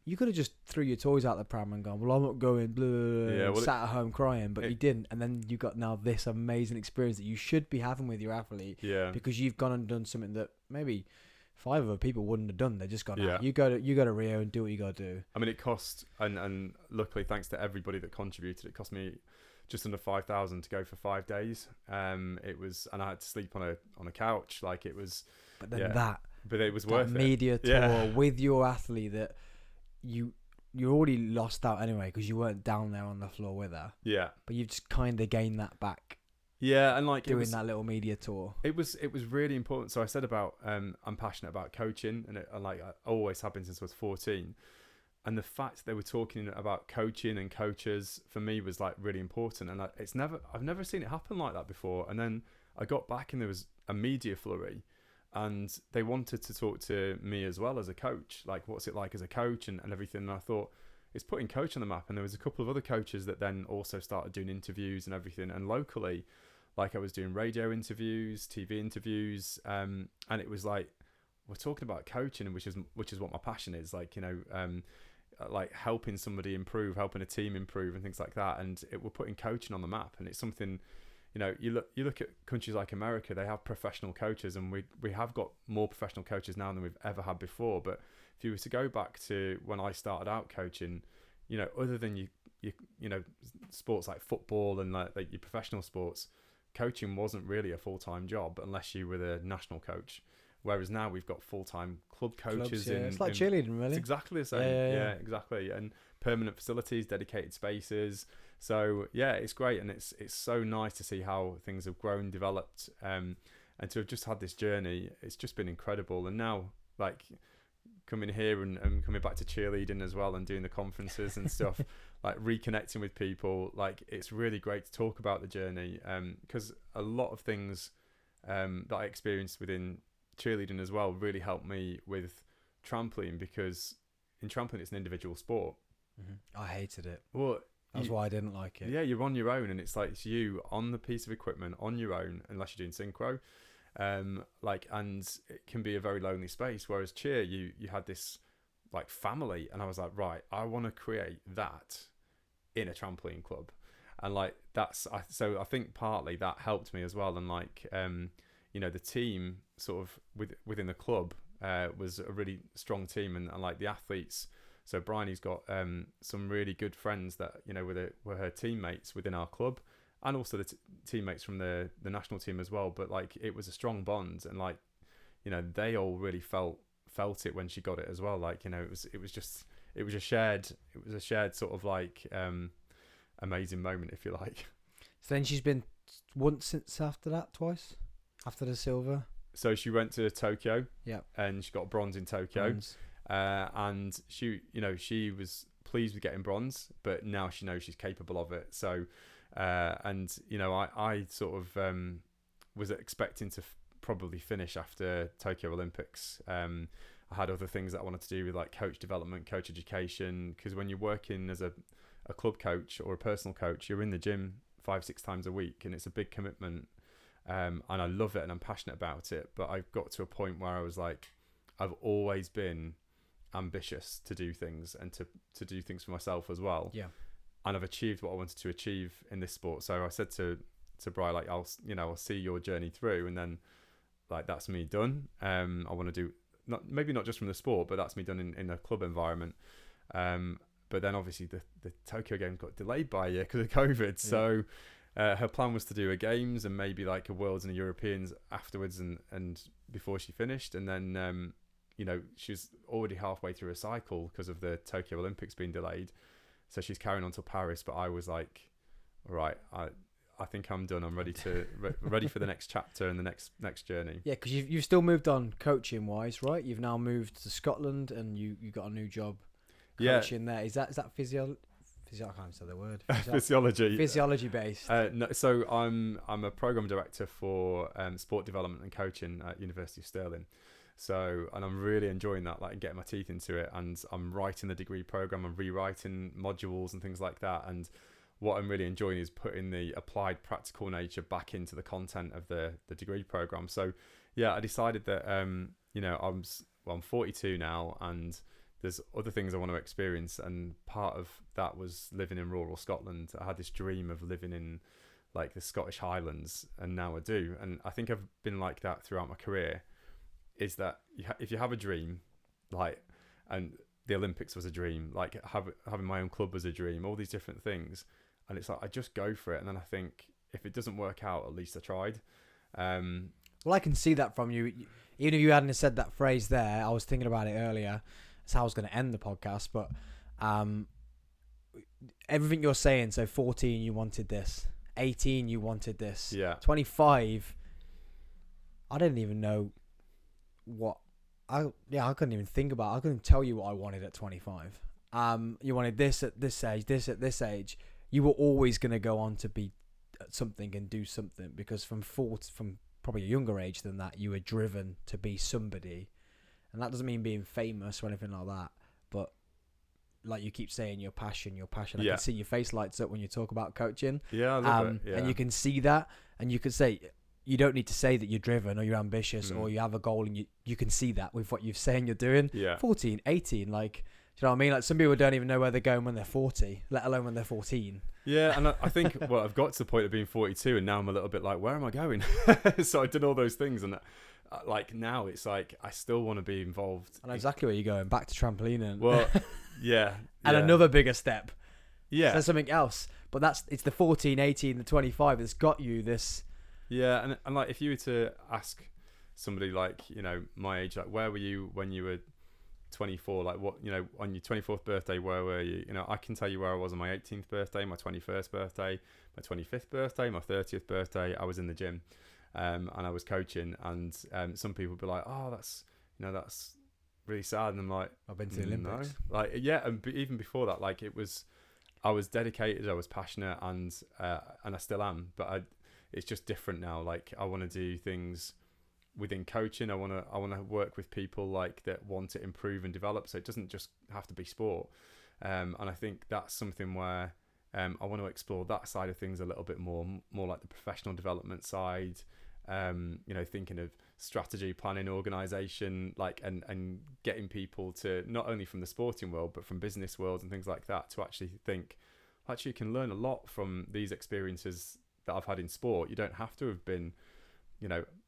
you could have just threw your toys out the pram and gone, "Well, I'm not going," blah, and sat at home crying, but you didn't. And then you got now this amazing experience that you should be having with your athlete, because you've gone and done something that maybe 5 other people wouldn't have done. They just gone, you go to Rio and do what you got to do. I mean, it cost, and luckily, thanks to everybody that contributed, it cost me just under 5,000 to go for 5 days. It was, and I had to sleep on a couch. Like, it was. But then but it was worth it. Media tour with your athlete that you already lost out anyway, because you weren't down there on the floor with her. Yeah. But you've just kind of gained that back. Yeah, and like doing that little media tour. It was really important. So I said about I'm passionate about coaching, and I always have been since I was 14. And the fact they were talking about coaching and coaches for me was like really important. And I've never seen it happen like that before. And then I got back, and there was a media flurry, and they wanted to talk to me as well as a coach. Like, what's it like as a coach and everything. And I thought, it's putting coach on the map. And there was a couple of other coaches that then also started doing interviews and everything. And locally, like, I was doing radio interviews, TV interviews, and it was like, we're talking about coaching, which is what my passion is. Like, like helping somebody improve, helping a team improve, and things like that. And we're putting coaching on the map, and it's something. You look at countries like America, they have professional coaches, and we have got more professional coaches now than we've ever had before. But if you were to go back to when I started out coaching, other than you sports like football and like your professional sports, coaching wasn't really a full-time job unless you were the national coach. Whereas now we've got full-time club coaches. It's like cheerleading, really. It's exactly the same. Yeah, exactly. And permanent facilities, dedicated spaces. So yeah, it's great, and it's so nice to see how things have grown, developed, and to have just had this journey. It's just been incredible. And now, like, coming here and coming back to cheerleading as well, and doing the conferences and stuff, like reconnecting with people, like, it's really great to talk about the journey, because a lot of things that I experienced within cheerleading as well really helped me with trampoline because in trampoline it's an individual sport. I hated it. Well, That's why I didn't like it. Yeah, you're on your own, and it's like it's you on the piece of equipment on your own, unless you're doing synchro. And it can be a very lonely space. Whereas cheer, you had this like family, and I was like, right, I want to create that in a trampoline club, and like so I think partly that helped me as well, and like the team sort of within the club was a really strong team, and like the athletes. So Bryony's got some really good friends that were her teammates within our club, and also the teammates from the national team as well. But like it was a strong bond, and like they all really felt it when she got it as well. Like it was a shared sort of like amazing moment, if you like. So then she's been once since after that, twice after the silver. So she went to Tokyo, yeah, and she got bronze in Tokyo. Bronze. And she was pleased with getting bronze, but now she knows she's capable of it. So, I sort of was expecting to probably finish after Tokyo Olympics. I had other things that I wanted to do with like coach development, coach education, because when you're working as a club coach or a personal coach, you're in the gym 5-6 times a week, and it's a big commitment. And I love it, and I'm passionate about it. But I got to a point where I was like, I've always been ambitious to do things and to do things for myself as well. Yeah. And I've achieved what I wanted to achieve in this sport. So I said to Bri, like, I'll see your journey through, and then like that's me done. I want to do maybe not just from the sport, but that's me done in a club environment. But then obviously the Tokyo Games got delayed by a year because of COVID. Yeah. So her plan was to do a games and maybe like a Worlds and a Europeans afterwards, and before she finished, and then she was already halfway through a cycle because of the Tokyo Olympics being delayed. So she's carrying on till Paris. But I was like, all right, I think I'm done. I'm ready ready for the next chapter and the next journey. Yeah, because you've still moved on coaching wise, right? You've now moved to Scotland and you got a new job coaching there. Is that physio? I can't say the word. Physiology based. No, so I'm a program director for sport development and coaching at University of Stirling. So, and I'm really enjoying that, like getting my teeth into it, and I'm writing the degree program and rewriting modules and things like that. And what I'm really enjoying is putting the applied practical nature back into the content of the degree program. So yeah, I decided that, I'm 42 now, and there's other things I want to experience. And part of that was living in rural Scotland. I had this dream of living in like the Scottish Highlands, and now I do. And I think I've been like that throughout my career. Is that if you have a dream, like, and the Olympics was a dream, like having my own club was a dream, all these different things, and it's like I just go for it, and then I think if it doesn't work out, at least I tried. Well, I can see that from you. Even if you hadn't said that phrase there, I was thinking about it earlier. That's how I was going to end the podcast, but everything you're saying. So 14, you wanted this. 18, you wanted this. Yeah. 25, I didn't even know. I couldn't even think about it. I couldn't tell you what I wanted at 25. You wanted this at this age, this at this age. You were always going to go on to be something and do something, because from probably a younger age than that, you were driven to be somebody. And that doesn't mean being famous or anything like that, but like you keep saying, your passion. Yeah. I can see your face lights up when you talk about coaching. Yeah, I love it. Yeah. And you can see that, and you can say, you don't need to say that you're driven or you're ambitious or you have a goal, and you can see that with what you're saying you're doing. Yeah. 14, 18, like, do you know what I mean? Like, some people don't even know where they're going when they're 40, let alone when they're 14. Yeah, and I think, well, I've got to the point of being 42, and now I'm a little bit like, where am I going? So I did all those things, and like now it's like I still want to be involved. I know exactly where you're going, back to trampoline and well, yeah, and another bigger step. Yeah, so something else, but it's the 14, 18, the 25 that's got you this. Yeah, and like if you were to ask somebody like my age, like where were you when you were 24? Like what on your 24th birthday, where were you? I can tell you where I was on my 18th birthday, my 21st birthday, my 25th birthday, my 30th birthday. I was in the gym, and I was coaching. And some people would be like, "Oh, that's really sad." And I'm like, "I've been to the Olympics." No. Like yeah, and even before that, like I was dedicated, I was passionate, and I still am, but it's just different now. Like I want to do things within coaching. I want to work with people like that want to improve and develop. So it doesn't just have to be sport. And I think that's something where I want to explore that side of things a little bit more like the professional development side. Thinking of strategy, planning, organisation, like and getting people to, not only from the sporting world but from business worlds and things like that, to actually think, actually you can learn a lot from these experiences that I've had in sport. You don't have to have been,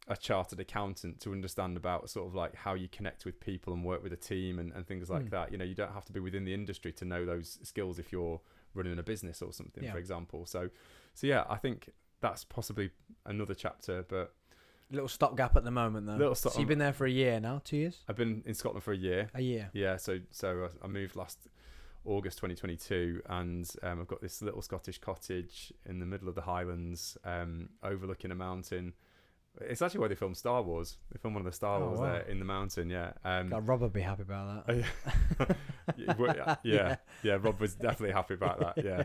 a chartered accountant to understand about sort of like how you connect with people and work with a team and things like that. You don't have to be within the industry to know those skills if you're running a business or something, for example. So yeah, I think that's possibly another chapter, but little stopgap at the moment though. So you've been there for a year now, 2 years? I've been in Scotland for a year. A year. Yeah. So I moved last August 2022, and I've got this little Scottish cottage in the middle of the Highlands, overlooking a mountain. It's actually where they filmed Star Wars. They filmed one of the Star Wars there in the mountain. Yeah. Rob would be happy about that. Yeah. Rob was definitely happy about that. Yeah.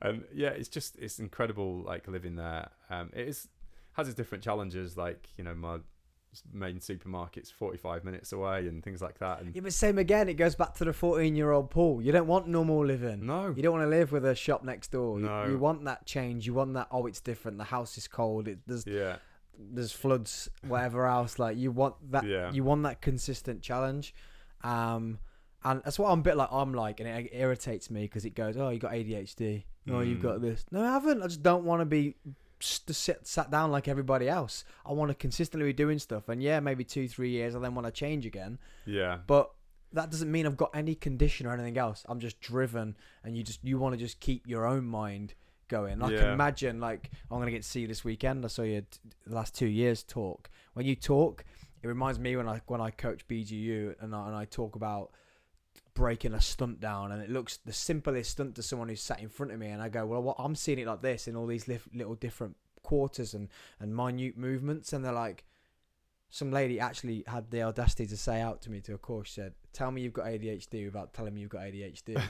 And it's incredible, like living there. Has its different challenges, like my main supermarket's 45 minutes away and things like that. And but same again, it goes back to the 14-year-old Paul. You don't want normal living. No. You don't want to live with a shop next door. No. You want that change. You want that, it's different. The house is cold. There's floods, whatever else. Like you want that. You want that consistent challenge. And that's what I'm like, and it irritates me because it goes, oh, you got ADHD. Oh, you've got this. No, I haven't. I just don't want to be sat down like everybody else. I want to consistently be doing stuff, and maybe 2-3 years I then want to change again. But that doesn't mean I've got any condition or anything else. I'm just driven, and you want to just keep your own mind going. I can imagine, like, I'm gonna get to see you this weekend. I saw you the last 2 years talk. When you talk, it reminds me when I coach BGU and I talk about breaking a stunt down, and it looks the simplest stunt to someone who's sat in front of me, and I go, well, I'm seeing it like this in all these little different quarters and minute movements, and they're like, some lady actually had the audacity to say out to me to a course, she said, tell me you've got ADHD without telling me you've got ADHD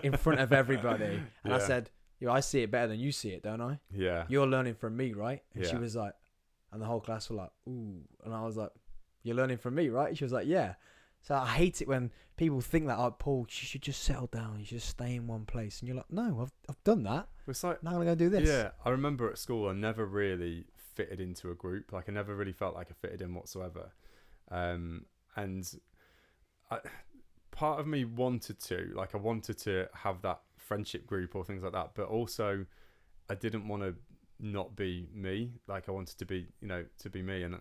in front of everybody. And I said, I see it better than you see it, don't I? Yeah. You're learning from me, right? And she was like, and the whole class were like, ooh. And I was like, you're learning from me, right? And she was like, yeah. So I hate it when people think that, oh, Paul, you should just settle down. You should just stay in one place. And you're like, no, I've done that. It's like, now I'm going to do this. Yeah, I remember at school, I never really fitted into a group. Like, I never really felt like I fitted in whatsoever. Part of me wanted to have that friendship group or things like that. But also, I didn't want to not be me. Like, I wanted to be, to be me. And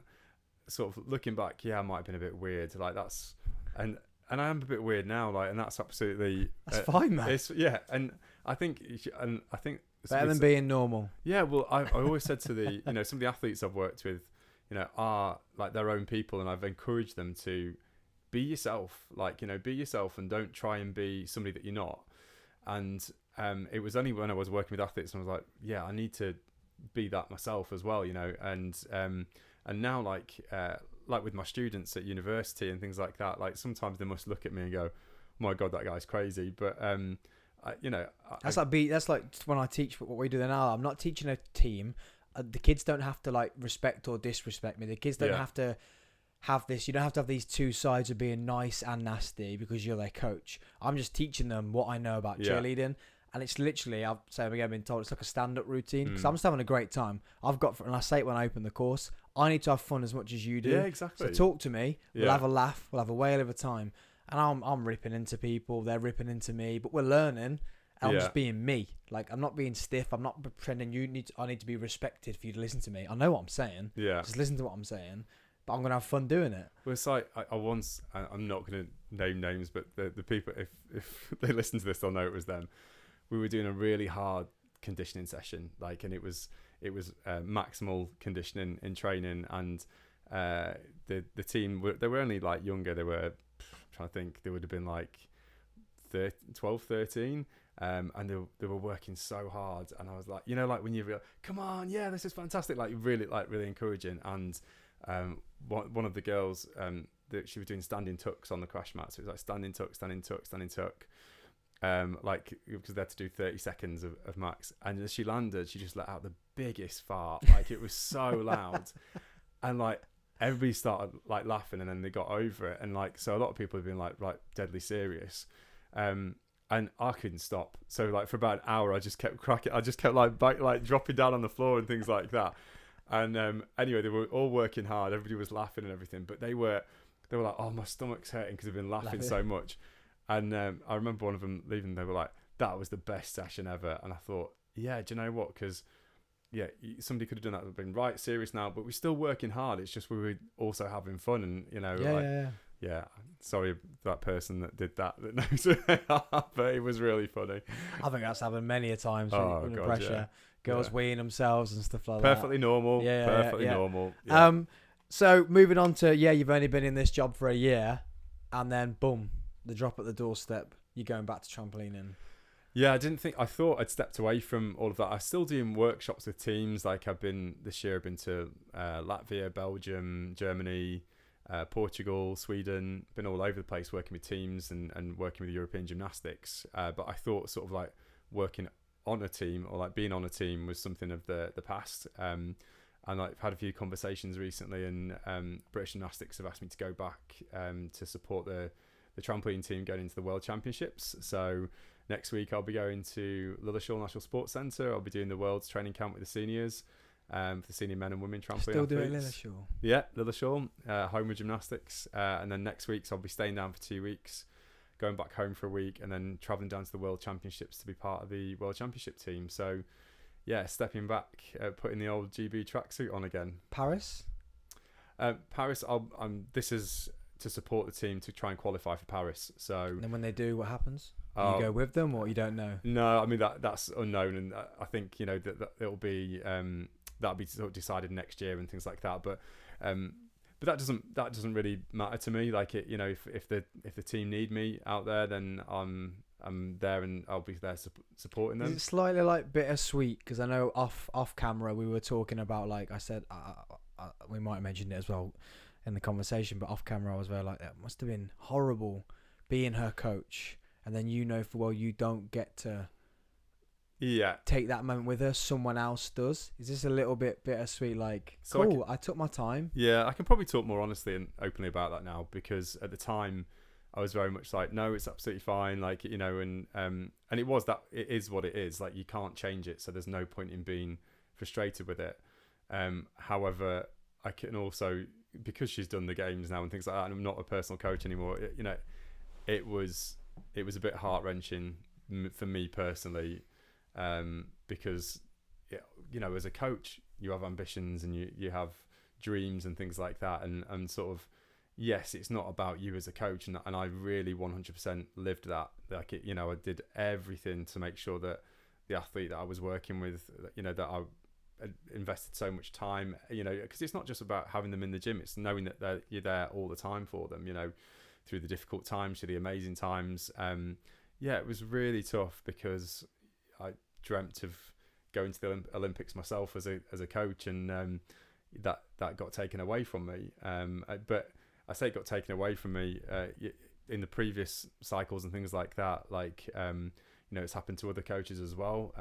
sort of looking back, I might have been a bit weird. Like, that's... And I am a bit weird now, like, and that's absolutely... That's fine, man. And I think... Better than being normal. Yeah, well, I always said to the... some of the athletes I've worked with, are, like, their own people, and I've encouraged them to be yourself. Like, be yourself and don't try and be somebody that you're not. And it was only when I was working with athletes and I was like, I need to be that myself as well, And now, like with my students at university and things like that, like sometimes they must look at me and go, oh my God, that guy's crazy. But that's like when I teach what we do now. I'm not teaching a team. The kids don't have to like respect or disrespect me. The kids don't have to have this. You don't have to have these two sides of being nice and nasty because you're their coach. I'm just teaching them what I know about cheerleading. And it's literally, I've been told it's like a stand-up routine because I'm just having a great time. And I say it when I open the course, I need to have fun as much as you do. Yeah, exactly. So talk to me. We'll have a laugh. We'll have a whale of a time. And I'm ripping into people. They're ripping into me. But we're learning. And I'm just being me. Like, I'm not being stiff. I'm not pretending I need to be respected for you to listen to me. I know what I'm saying. Yeah. Just listen to what I'm saying. But I'm going to have fun doing it. Well, it's like, I'm not going to name names, but the people, if they listen to this, they'll know it was them. We were doing a really hard conditioning session, like, and it was maximal conditioning in training, and the team they were only like younger. They were, I'm trying to think, they would have been like 12, 13, and they were working so hard. And I was like, like when you realize, come on, this is fantastic, like really encouraging. And one of the girls, she was doing standing tucks on the crash mat, so it was like standing tuck. Because they had to do 30 seconds of max, and as she landed, she just let out the biggest fart. Like, it was so loud, and like everybody started like laughing, and then they got over it, and like so a lot of people have been like deadly serious, and I couldn't stop. So like for about an hour, I just kept cracking. I just kept like dropping down on the floor and things like that. And anyway, they were all working hard. Everybody was laughing and everything, but they were like, "Oh, my stomach's hurting because they've been laughing so much." And I remember one of them leaving. They were like, "That was the best session ever." And I thought, "Yeah, do you know what? Because somebody could have done that. They've been right serious now, but we're still working hard. It's just we were also having fun, and yeah. Sorry, that person that did that knows who they are, but it was really funny. I think that's happened many a times under God, pressure. yeah. Girls weeing themselves and stuff like Perfectly that. normal. Yeah, Perfectly yeah. normal. Yeah. So moving on to you've only been in this job for a year, and then boom, the drop at the doorstep. You're going back to trampolining. Yeah, I thought I'd stepped away from all of that. I'm still doing workshops with teams. Like this year I've been to Latvia, Belgium, Germany, Portugal, Sweden, been all over the place working with teams and working with European gymnastics. But I thought sort of like working on a team or like being on a team was something of the past. And I've had a few conversations recently, and British Gymnastics have asked me to go back to support the trampoline team going into the World Championships. So next week I'll be going to Lilleshall National Sports Centre. I'll be doing the World's Training Camp with the seniors, for the senior men and women trampoline Still athletes. doing Lilleshall? Yeah, Lilleshall, home with gymnastics. And then next week, so I'll be staying down for 2 weeks, going back home for a week, and then travelling down to the World Championships to be part of the World Championship team. So yeah, stepping back, putting the old GB tracksuit on again. Paris? Paris, this is to support the team to try and qualify for Paris. So And then when they do, what happens? Do you go with them, or you don't know? No, I mean that's unknown, and I think that it'll be that'll be sort of decided next year and things like that. But that doesn't really matter to me. Like if the team need me out there, then I'm there and I'll be there supporting them. It's slightly like bittersweet, because I know off camera we were talking about, like I said, we might have mentioned it as well in the conversation, but off camera I was very like, that must have been horrible being her coach, and then for well you don't get to take that moment with her, someone else does. Is this a little bit bittersweet? Like, so cool, I took my time. Yeah, I can probably talk more honestly and openly about that now, because at the time I was very much like, no, it's absolutely fine, like, and it is what it is, like you can't change it, so there's no point in being frustrated with it. However, I can also, because she's done the games now and things like that, and I'm not a personal coach anymore, it was a bit heart-wrenching for me personally, because as a coach you have ambitions and you have dreams and things like that, and sort of, yes, it's not about you as a coach, and I really 100% lived that. Like I did everything to make sure that the athlete that I was working with, that I invested so much time, because it's not just about having them in the gym, it's knowing that you're there all the time for them, through the difficult times to the amazing times. It was really tough, because I dreamt of going to the Olympics myself as a coach, and that got taken away from me. But I say it got taken away from me in the previous cycles and things like that. Like it's happened to other coaches as well.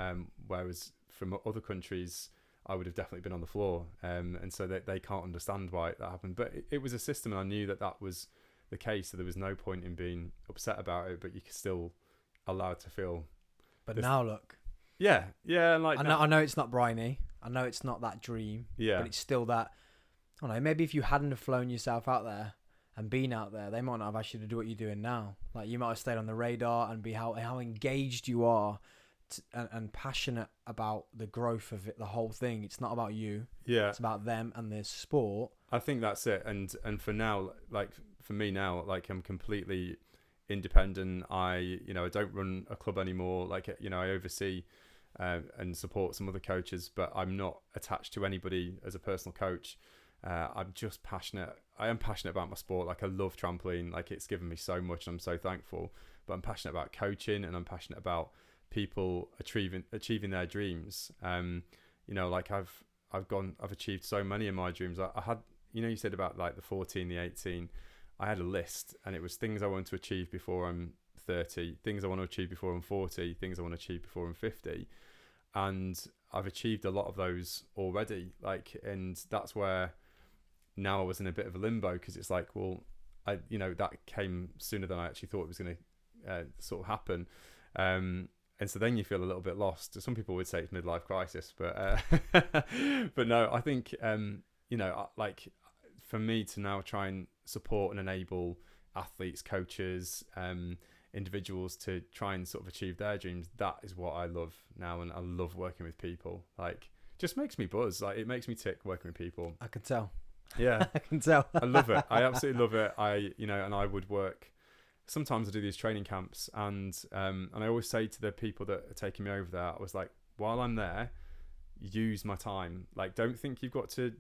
Whereas from other countries, I would have definitely been on the floor, and so they can't understand why that happened. But it was a system, and I knew that was the case, so there was no point in being upset about it. But you could still allowed to feel. But now look. Yeah, and like I know it's not Bryony. I know it's not that dream. Yeah. But it's still that. I don't know. Maybe if you hadn't have flown yourself out there and been out there, they might not have asked you to do what you're doing now. Like, you might have stayed on the radar and be how engaged you are and passionate about the growth of it, the whole thing. It's not about you. Yeah. It's about them and their sport. I think that's it. And for now, like for me now, like I'm completely independent. I don't run a club anymore. Like, I oversee and support some other coaches, but I'm not attached to anybody as a personal coach. I'm just passionate. I am passionate about my sport. Like, I love trampoline. Like, it's given me so much, and I'm so thankful. But I'm passionate about coaching, and I'm passionate about people achieving their dreams. Like I've achieved so many of my dreams. I had, you said about like the 14, the 18. I had a list, and it was things I want to achieve before I'm 30, things I want to achieve before I'm 40, things I want to achieve before I'm 50. And I've achieved a lot of those already. Like, and that's where now I was in a bit of a limbo, because it's like, well, that came sooner than I actually thought it was going to sort of happen. And so then you feel a little bit lost. Some people would say it's midlife crisis, but but no, I think like for me to now try and support and enable athletes, coaches, individuals to try and sort of achieve their dreams, that is what I love now, and I love working with people. Like, just makes me buzz. Like, it makes me tick working with people. I can tell. Yeah, I can tell. I love it. I absolutely love it. And I would work. Sometimes I do these training camps, and I always say to the people that are taking me over there, I was like, while I'm there, use my time. Like, don't think you've got to,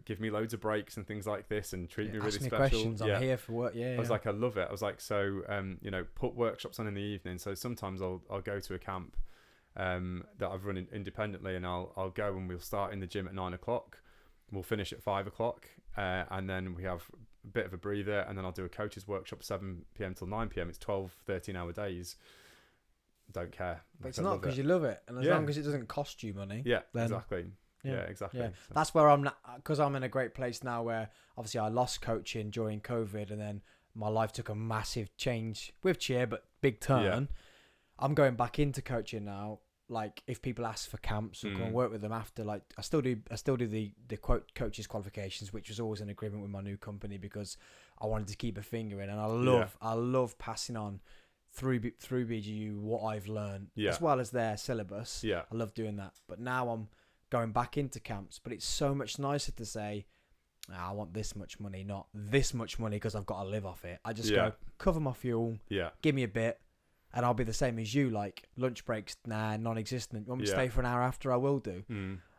give me loads of breaks and things like this and treat me really special. Questions. I'm here for work. Yeah. I was like, I love it. I was like, so put workshops on in the evening. So sometimes I'll go to a camp that I've run independently, and I'll go, and we'll start in the gym at 9:00. We'll finish at 5:00, and then we have a bit of a breather, and then I'll do a coach's workshop 7 p.m. till 9 p.m. It's 12, 13-hour days. Don't care. But it's not because you love it, and as long as it doesn't cost you money. Yeah, then, exactly. Yeah, exactly. Yeah. So that's where I'm, because I'm in a great place now where obviously I lost coaching during COVID, and then my life took a massive change with cheer, but big turn. Yeah. I'm going back into coaching now. Like, if people ask for camps or go and work with them after, like, I still do the quote coaches qualifications, which was always an agreement with my new company because I wanted to keep a finger in, and I love passing on through BGU what I've learned as well as their syllabus. Yeah, I love doing that. But now I'm going back into camps, but it's so much nicer to say, I want this much money, not this much money because I've got to live off it. I just go, cover my fuel, give me a bit, and I'll be the same as you. Like, lunch breaks, non-existent. You want me to stay for an hour after? I will do.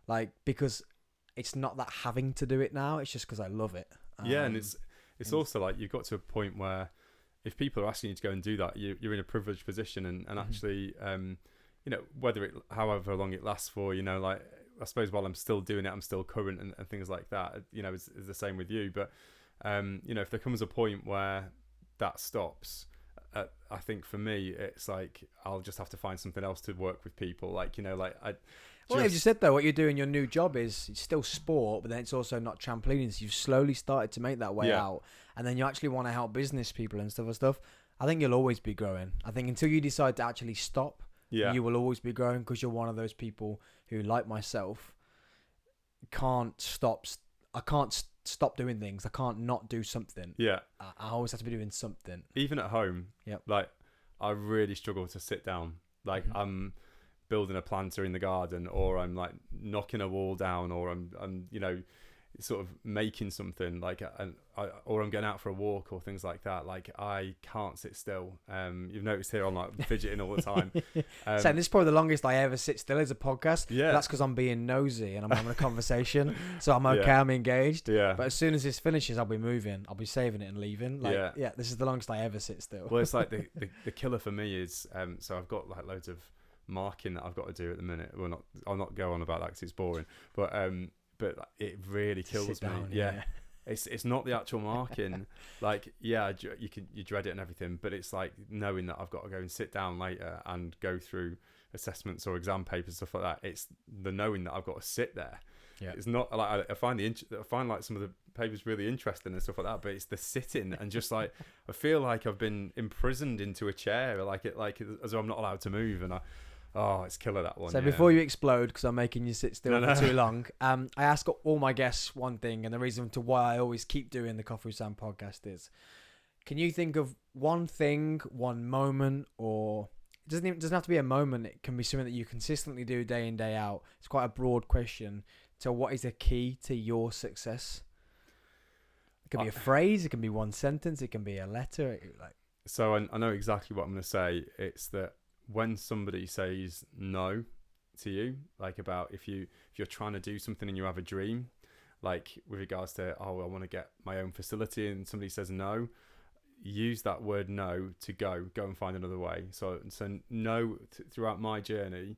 Like, because it's not that having to do it now, it's just because I love it. And it's also like, you've got to a point where if people are asking you to go and do that, you're in a privileged position, and actually, whether however long it lasts for, like, I suppose while I'm still doing it, I'm still current and things like that, is the same with you. But, if there comes a point where that stops, I think for me, it's like, I'll just have to find something else to work with people. Like, well, as you said, though, what you do in your new job is it's still sport, but then it's also not trampolining. So you've slowly started to make that way out. And then you actually want to help business people and stuff. I think you'll always be growing. I think until you decide to actually stop, you will always be growing, because you're one of those people who, like myself, can't stop. I can't stop doing things. I can't not do something. Yeah. I always have to be doing something. Even at home. Yep. Like, I really struggle to sit down. Like, I'm building a planter in the garden, or I'm like knocking a wall down, or I'm sort of making something, like, or I'm going out for a walk or things like that. Like, I can't sit still. You've noticed here I'm like fidgeting all the time. So this is probably the longest I ever sit still as a podcast. Yeah, that's because I'm being nosy and I'm having a conversation, so I'm okay. I'm engaged. Yeah, but as soon as this finishes, I'll be moving. I'll be saving it and leaving. Like, this is the longest I ever sit still. Well, it's like the killer for me is so I've got like loads of marking that I've got to do at the minute. Well, I'll not go on about that because it's boring, but it really kills me. Yeah. It's not the actual marking. Like, you dread it and everything, but it's like knowing that I've got to go and sit down later and go through assessments or exam papers, stuff like that. It's the knowing that I've got to sit there. Yeah. It's not like I find like some of the papers really interesting and stuff like that, but it's the sitting and just like I feel like I've been imprisoned into a chair, like as though I'm not allowed to move, and it's killer, that one. So before you explode, because I'm making you sit still for too long, I ask all my guests one thing, and the reason to why I always keep doing the Coffee with Sam podcast is, can you think of one thing, one moment, or it doesn't have to be a moment, it can be something that you consistently do day in, day out. It's quite a broad question. So what is the key to your success? It can be a phrase, it can be one sentence, it can be a letter. So I know exactly what I'm going to say. It's that when somebody says no to you, like about if you're trying to do something and you have a dream, like with regards to, I want to get my own facility, and somebody says no, use that word no to go and find another way. So no, throughout my journey,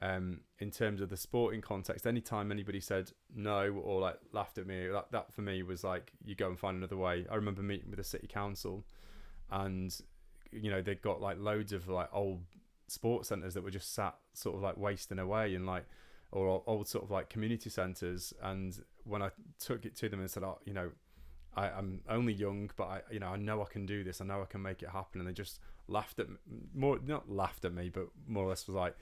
in terms of the sporting context, anytime anybody said no or like laughed at me, that for me was like, you go and find another way. I remember meeting with the city council, and they'd got like loads of like old sports centres that were just sat sort of like wasting away, and like, or old sort of like community centres, and when I took it to them and said, oh, you know, I'm only young, but I know I can do this. I know I can make it happen. And they just laughed at me, not laughed at me, but more or less was like,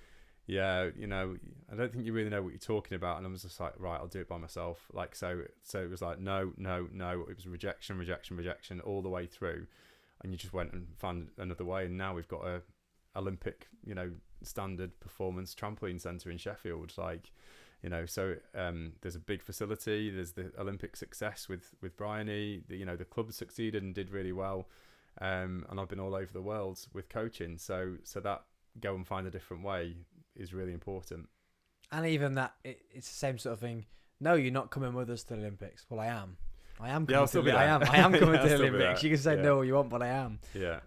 yeah, you know, I don't think you really know what you're talking about. And I was just like, right, I'll do it by myself. Like, so it was like, no. It was rejection all the way through. And you just went and found another way. And now we've got a Olympic, you know, standard performance trampoline centre in Sheffield. Like, you know, so there's a big facility. There's the Olympic success with Bryony. You know, the club succeeded and did really well. And I've been all over the world with coaching. So that go and find a different way is really important. And even that, it's the same sort of thing. No, you're not coming with us to the Olympics. Well, I am. I am coming to the Olympics. You can say no all you want, but I am. Yeah.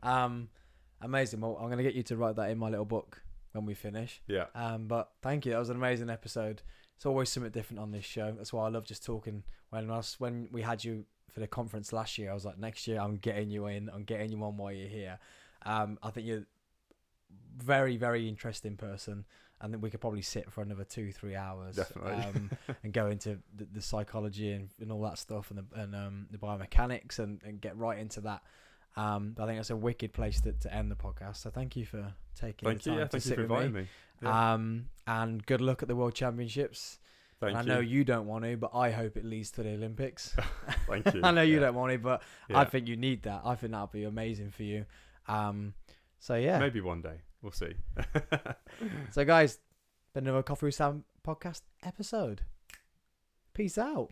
Amazing. Well, I'm going to get you to write that in my little book when we finish. Yeah. But thank you. That was an amazing episode. It's always something different on this show. That's why I love just talking. When we had you for the conference last year, I was like, next year I'm getting you in. I'm getting you on while you're here. I think you're very, very interesting person. And then we could probably sit for another 2-3 hours. Definitely. And go into the psychology and all that stuff and the biomechanics and get right into that. I think that's a wicked place to end the podcast. So thank you for taking the time to sit with me. Yeah. And good luck at the World Championships. Thank you. I know you don't want to, but I hope it leads to the Olympics. Thank you. I know you don't want to, but I think you need that. I think that'll be amazing for you. So yeah. Maybe one day. We'll see. So guys, been another Coffee with Sam podcast episode. Peace out.